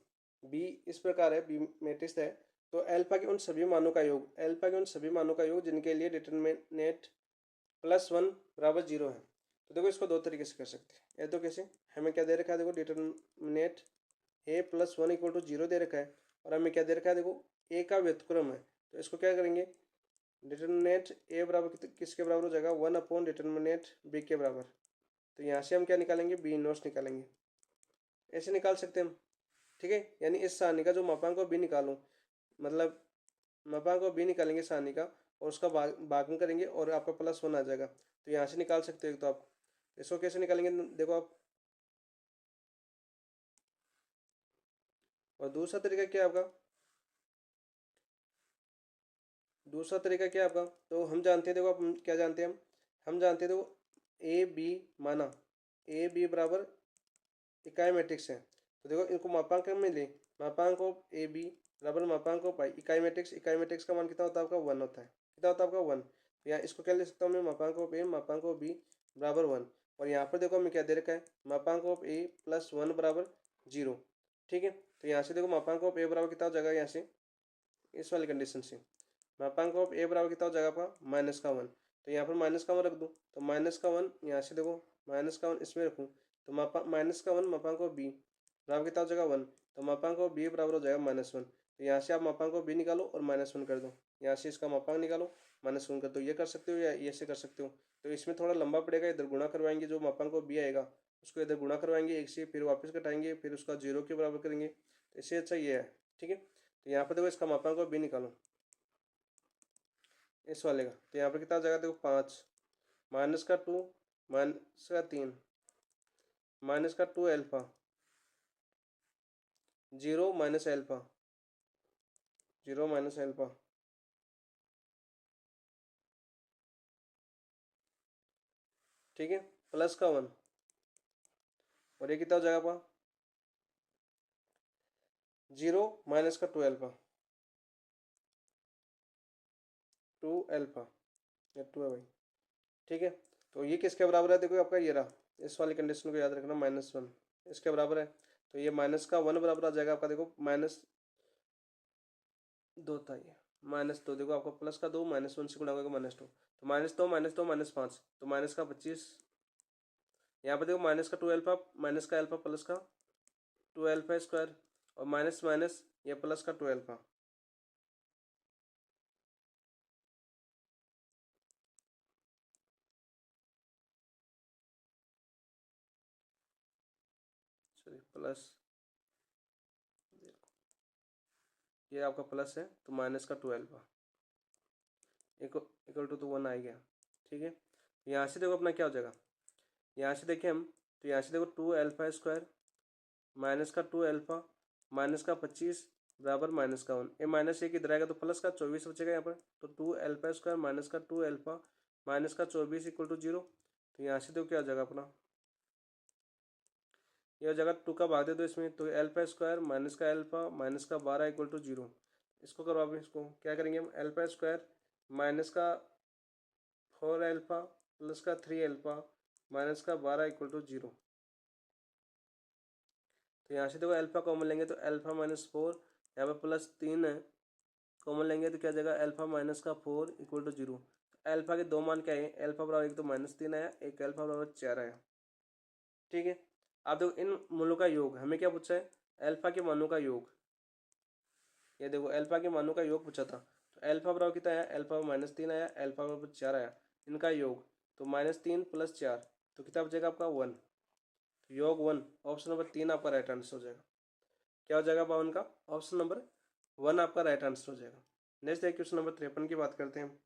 बी इस प्रकार है, बी मैट्रिक्स है, तो अल्फा के उन सभी मानों का योग, अल्फा के उन सभी मानों का योग जिनके लिए डिटरमिनेंट +1 = 0 है। तो देखो इसको दो तरीके से कर सकते हैं, या तो कैसे, हमें क्या दे रखा है, देखो डिटरमिनेंट a + 1 = 0 दे रखा है, और हमें क्या दे रखा है, देखो a का व्युत्क्रम है। तो इसको क्या करेंगे, डिटरमिनेंट a बराबर किसके बराबर हो जाएगा, 1 डिटरमिनेंट b के बराबर। तो यहाँ से हम क्या निकालेंगे, बी इनवर्स निकालेंगे, ऐसे निकाल सकते हैं हम। ठीक है, यानी इस सारणी का जो मापांक को बी निकालूं, मतलब मापांक को बी निकालेंगे सारणी का, और उसका भागन करेंगे और आपका +1 आ जाएगा। तो यहाँ से निकाल सकते हो। तो आप इसको कैसे निकालेंगे, देखो आप, और दूसरा तरीका क्या है आपका, दूसरा तरीका क्या है आपका, तो हम जानते हैं, देखो आप क्या जानते हैं, हम जानते हैं, देखो ए बी माना, ए बी बराबर इकाई मैट्रिक्स है। तो देखो इनको मापांक में ले, मापांक ऑफ ए बी बराबर मापांक ऑफ आई, इकाई मैट्रिक्स का मान कितना होता है आपका, 1 होता है। कितना होता है आपका, 1। तो यहाँ इसको क्या ले सकता हूँ मैं, मापांक ऑफ ए मापांक ऑफ बी बराबर 1। और यहाँ पर देखो हमें क्या दे रखा है, मापांक ऑफ ए +1 बराबर 0। ठीक है, तो यहाँ से देखो मापांक ऑफ ए बराबर कितना हो जाएगा, यहाँ से इस वाली कंडीशन से मापांक ऑफ ए बराबर कितना हो जाएगा आपका, -1। तो यहाँ पर -1 रख दूँ, तो -1 यहाँ से देखो -1 इसमें रखूँ, तो -1 मापांक ऑफ बी बराबर कितना हो जाएगा, 1। तो मापांक ऑफ बी बराबर हो जाएगा -1। तो यहाँ से आप मापांक ऑफ बी निकालो और -1 कर दो, यहाँ से इसका मापांक निकालो -1 कर दो, ये कर सकते हो या ऐसे कर सकते हो। तो इसमें थोड़ा लंबा पड़ेगा, इधर गुणा करवाएंगे, जो मापांक ऑफ बी आएगा उसको इधर गुणा करवाएंगे 1 से, फिर वापस घटाएंगे, फिर उसका 0 के बराबर करेंगे। तो इससे अच्छा ये है। ठीक है, तो यहाँ पर देखो इसका मापांक ऑफ बी निकालो इस वाले का, तो यहाँ पर कितना आ जाएगा, देखो 5 -2 -3 -2 अल्फा 0 -अल्फा 0 -अल्फा ठीक है, प्लस का 1 और ये कितना हो जाएगा आपका 0 माइनस का 2 अल्फा, 2 अल्फा या 2 है भाई, ठीक है। तो ये किसके बराबर है, देखो आपका ये रहा, इस वाली कंडीशन को याद रखना, -1 इसके बराबर है। तो ये माइनस का 1 बराबर आ जाएगा आपका, देखो -2 था ये, -2, देखो आपका प्लस का 2 -1 से गुणा होगा -2, तो -2 -2 -5 तो माइनस का 25। यहाँ पर देखो माइनस का 2 अल्फा, माइनस का अल्फा प्लस का 2 अल्फा स्क्वायर, और माइनस माइनस ये प्लस का 2 अल्फा। सॉरी प्लस, ये आपका प्लस है तो माइनस का 2 अल्फा इक्वल टू 1 आ गया, ठीक है। यहाँ से देखो अपना क्या हो जाएगा, यहाँ से देखें हम, तो यहाँ से देखो 2 अल्फा स्क्वायर माइनस का 2 अल्फा माइनस का 25 बराबर माइनस का 1, ये माइनस 1 इधर आएगा तो प्लस का 24 बचेगा यहाँ पर, तो 2 अल्फा स्क्वायर माइनस का 2 अल्फा माइनस का 24 इक्वल टू 0। तो यहाँ से देखो क्या हो जाएगा अपना, ये हो जाएगा 2 का भाग दे दो इसमें, तो अल्फा स्क्वायर माइनस का अल्फा माइनस का 12 इक्वल टू 0। इसको करो आप, इसको क्या करेंगे हम, अल्फा स्क्वायर माइनस का 4 अल्फा प्लस का 3 अल्फा माइनस का 12 इक्वल टू 0। तो यहाँ से देखो अल्फा कॉमन लेंगे तो अल्फा -4, यहाँ पर +3 है, कॉमन लेंगे तो क्या हो जाएगा अल्फा माइनस का 4 इक्वल टू 0। अल्फा के दो मान क्या है, अल्फा बराबर एक तो -3 आया, एक अल्फा बराबर 4 आया, ठीक है। अब देखो इन मूलों का योग, हमें क्या पूछा है, अल्फा के मानों का योग, ये देखो अल्फा के मानों का योग पूछा था, तो अल्फा बराबर कितना आया, अल्फा -3 आया, अल्फा बराबर 4 आया, इनका योग तो -3 + 4 तो कितना बचेगा आपका 1, तो योग 1, ऑप्शन नंबर 3 आपका राइट आंसर हो जाएगा। क्या हो जाएगा 52 का, ऑप्शन नंबर 1 आपका राइट आंसर हो जाएगा। नेक्स्ट देखिए क्वेश्चन नंबर 53 की बात करते हैं।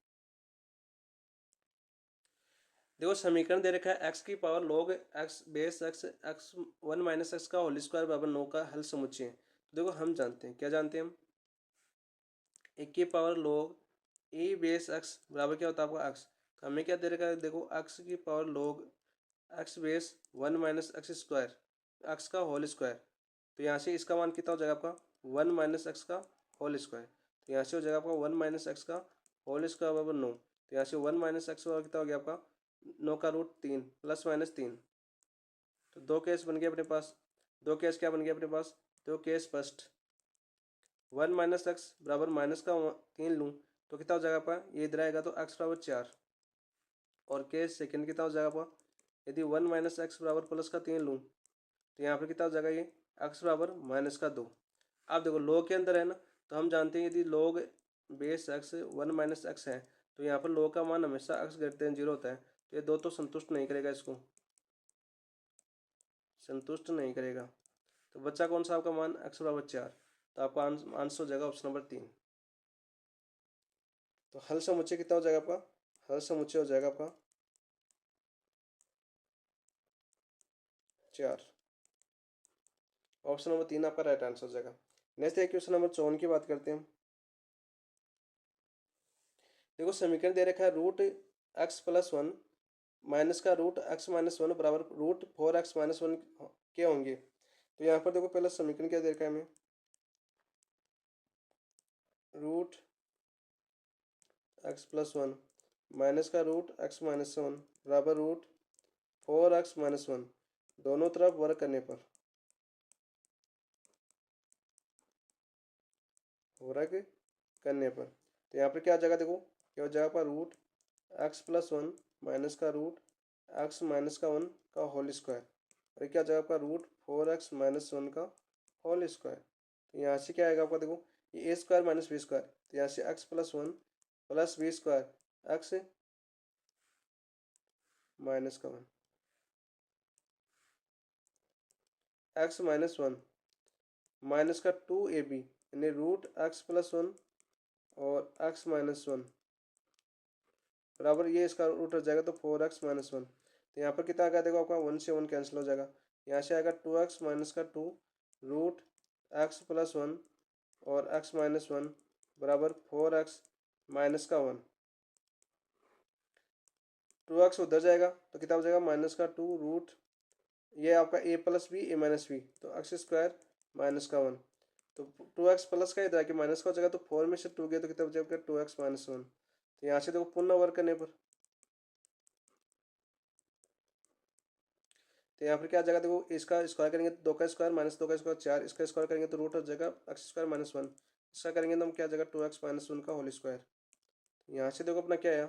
देखो समीकरण दे रखा है एक्स की power log x base x x 1 minus x का होल स्क्वायर बराबर 9 का हल समुच्चय। तो देखो हम जानते हैं, क्या जानते हैं हम, एक की पावर log ए बेस एक्स बराबर क्या होता है आपका एक्स, तो हमें क्या दे रखा है, देखो एक्स की power log x base 1 minus x square x का होल स्क्वायर, तो यहाँ से इसका मान कितना हो जाएगा आपका 1 माइनस एक्स का होल स्क्वायर, तो यहाँ से हो जाएगा आपका 1 माइनस एक्स का होल स्क्वायर बराबर 9, तो यहाँ से 1 माइनस एक्स बराबर कितना हो गया आपका 9 का रूट 3 +-3, तो दो केस बन गए अपने पास, दो केस क्या बन गया अपने पास, दो केस फर्स्ट 1 माइनस एक्स बराबर माइनस का 3 लूँ तो कितना हो जाएगा आपका, ये इधर आएगा तो एक्स बराबर 4, और केस सेकेंड कितना हो जाएगा आपका, यदि 1 माइनस एक्स बराबर प्लस का 3 लूँ तो यहाँ पर कितना हो जाएगा, ये एक्स बराबर माइनस का 2। आप देखो log के अंदर है ना, तो हम जानते हैं यदि log base x 1 minus x है तो यहाँ पर log का मान हमेशा एक्स ग्रेटर देन 0 होता है, तो ये दो तो संतुष्ट नहीं करेगा, इसको संतुष्ट नहीं करेगा, तो बच्चा कौन सा आपका मान एक्स बराबर 4, तो आपका आंसर हो जाएगा ऑप्शन नंबर 3। तो हल समुच्चय कितना हो जाएगा आपका, हल समुच्चय हो जाएगा आपका 4, ऑप्शन नंबर 3 आपका राइट आंसर हो जाएगा। नेक्स्ट है क्वेश्चन नंबर 54 की बात करते हैं। देखो समीकरण दे रखा है √x+1 माइनस का √x-1 बराबर √4x-1 के होंगे। तो यहाँ पर देखो पहला समीकरण क्या दे रखा है हमें, √x+1 माइनस का √x-1 बराबर √4x-1 दोनों तरफ वर्ग करने पर, वर्ग करने पर, तो यहाँ पर क्या आ जाएगा, देखो क्या हो जाएगा √x+1 माइनस का √x-1 का होल स्क्वायर, और क्या आ जाएगा आपका √4x-1 का होल स्क्वायर। तो यहाँ से क्या आएगा आपका, देखो ये a square minus B square, तो यहाँ से x+1 plus B square X minus का 1 x-1 माइनस का 2ab यानी √x+1 और x-1 बराबर, ये इसका रूट हो जाएगा तो 4x-1, तो यहाँ पर कितना आ गया, देखो आपका 1 से 1 कैंसिल हो जाएगा, यहाँ से आएगा 2x माइनस का 2 √x+1 और x-1 बराबर 4x माइनस का 1। 2x उधर जाएगा तो कितना हो जाएगा -2 ये आपका a plus B a minus B, तो एक्स स्क्वायर -1। तो 2x प्लस का इधर आके माइनस का हो जाएगा, तो 4 में से 2 गया तो कितना बचेगा 2x -1। तो यहाँ से देखो पुनः वर्क करने पर तो यहाँ पर क्या आ जाएगा, देखो इसका स्क्वायर करेंगे तो 2 का स्क्वायर -2 का स्क्वायर 4, इसका स्क्वायर करेंगे तो रूट हो जाएगा एक्स स्क्वायर -1, इसका करेंगे तो हम क्या आ जाएगा 2x -1 का होल स्क्वायर। यहाँ से देखो अपना क्या आया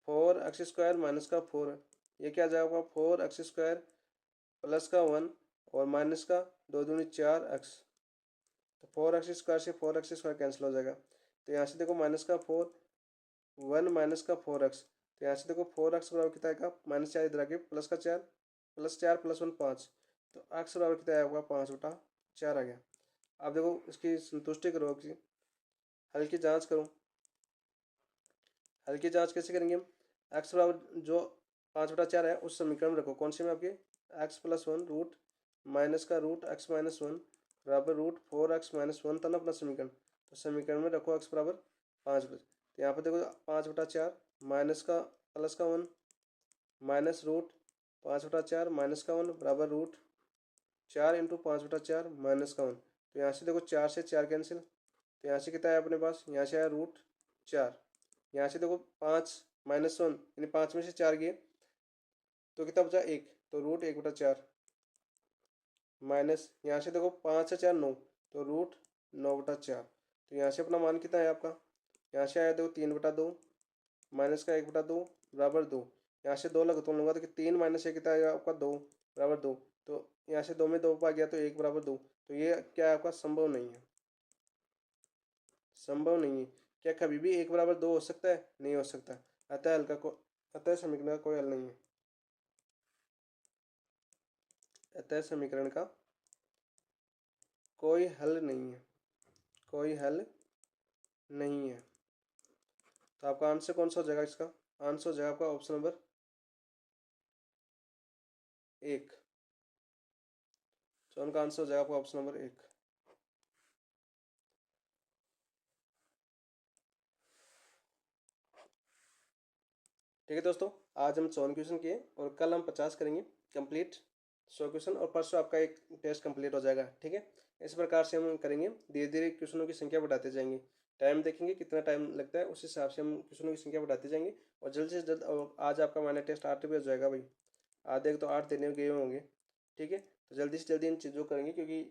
4x स्क्वायर माइनस का 4, ये क्या आ जाएगा 4x स्क्वायर प्लस का 1 और माइनस का 2 दूनी 4x, तो 4x स्क्वायर से 4x स्क्वायर कैंसिल हो जाएगा। तो यहाँ से देखो माइनस का 4 1 माइनस का 4x, तो यहाँ से देखो 4x बराबर कितना आएगा -4 इधर आके प्लस का 4 +4 + 1 5, तो x बराबर कितना आएगा 5/4 आ गया। अब देखो इसकी संतुष्टि करो, कि हल की जांच करो। हल की जांच कैसे करेंगे हम, x बराबर जो 5/4 है उस समीकरण में रखो, कौन से में आपके x + 1 रूट माइनस का रूट x - 1 बराबर रूट 4x - 1 था ना अपना समीकरण, तो समीकरण में रखो x बराबर 5। तो यहाँ पर देखो 5/4 माइनस का प्लस का 1 माइनस रूट 5/4 माइनस का 1 बराबर रूट 4 × 5/4 माइनस का 1। तो यहाँ से देखो 4 से 4 कैंसिल, तो यहाँ से कितना है अपने पास, यहाँ से आया रूट 4। यहाँ से देखो 5 -1 यानी 5 में से 4 गए तो कितना बचा 1, तो रूट 1/4 माइनस यहाँ से देखो 5 से 4 9, तो रूट 9/4। तो यहाँ से अपना मान कितना है आपका, यहाँ से आया देखो 3/2 माइनस का 1/2 बराबर 2। यहाँ से 2 लगा तो लूँगा तो 3 माइनस 1 कितना आएगा आपका 2 बराबर 2। तो यहाँ से 2 में 2 पा गया तो 1 बराबर 2। तो ये क्या है आपका संभव नहीं है, संभव नहीं है। क्या कभी भी 1 बराबर 2 हो सकता है, नहीं हो सकता। अतः समीकरण का कोई हल नहीं है, अतः समीकरण का कोई हल नहीं है, कोई हल नहीं है। तो आपका आंसर कौन सा हो जाएगा, इसका आंसर हो जाएगा आपका ऑप्शन नंबर 1। तो उनका आंसर हो जाएगा आपका ऑप्शन नंबर 1। ठीक है दोस्तों, आज हम 100 क्वेश्चन किए और कल हम 50 करेंगे कंप्लीट 100 क्वेश्चन, और परसों आपका एक टेस्ट कंप्लीट हो जाएगा। ठीक है, इस प्रकार से हम करेंगे, धीरे धीरे क्वेश्चनों की संख्या बढ़ाते जाएंगे। टाइम देखेंगे कितना टाइम लगता है, उस हिसाब से हम क्वेश्चनों की संख्या बढ़ाते जाएंगे। और जल्द से जल्द, और आज आपका माइनर टेस्ट 8 बजे हो जाएगा भाई, आधे तो 8 देने गए होंगे। ठीक है, तो जल्दी से जल्दी इन चीज़ों करेंगे, क्योंकि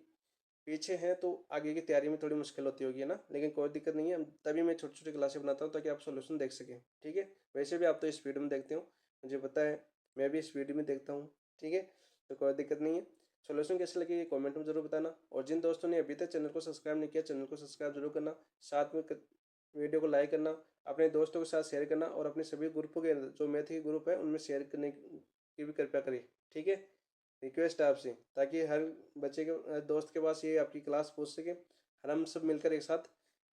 पीछे हैं तो आगे की तैयारी में थोड़ी मुश्किल होती होगी, है ना। लेकिन कोई दिक्कत नहीं है, तभी मैं छोटी छोटी क्लासें बनाता हूँ ताकि आप सोल्यूशन देख सकें। ठीक है, वैसे भी आप तो स्पीड में देखते हो, मुझे पता है, मैं भी स्पीड में देखता हूँ। ठीक है, तो कोई दिक्कत नहीं है। सोल्यूशन कैसे लगे ये कमेंट में जरूर बताना, और जिन दोस्तों ने अभी तक चैनल को सब्सक्राइब नहीं किया, चैनल को सब्सक्राइब जरूर करना, साथ में वीडियो को लाइक करना, अपने दोस्तों के साथ शेयर करना, और अपने सभी ग्रुपों के जो मैथ के ग्रुप है उनमें शेयर करने की भी कृपया करें। ठीक है, रिक्वेस्ट है आपसे, ताकि हर बच्चे के दोस्त के पास ये आपकी क्लास पहुंच सके, और हम सब मिलकर एक साथ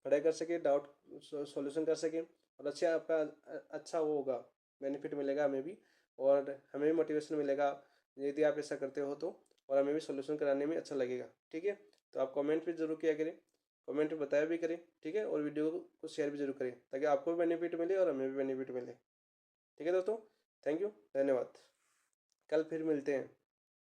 पढ़ाई कर सके, डाउट सॉल्यूशन कर सके, और अच्छा आपका अच्छा वो होगा, बेनिफिट मिलेगा हमें भी, और हमें भी मोटिवेशन मिलेगा यदि आप ऐसा करते हो तो, और हमें भी सॉल्यूशन कराने में अच्छा लगेगा। ठीक है, तो आप कमेंट भी जरूर किया करें, कमेंट में बताया भी करें। ठीक है, और वीडियो को शेयर भी जरूर करें, ताकि आपको भी बेनिफिट मिले और हमें भी बेनिफिट मिले। ठीक है दोस्तों, थैंक यू, धन्यवाद, कल फिर मिलते हैं।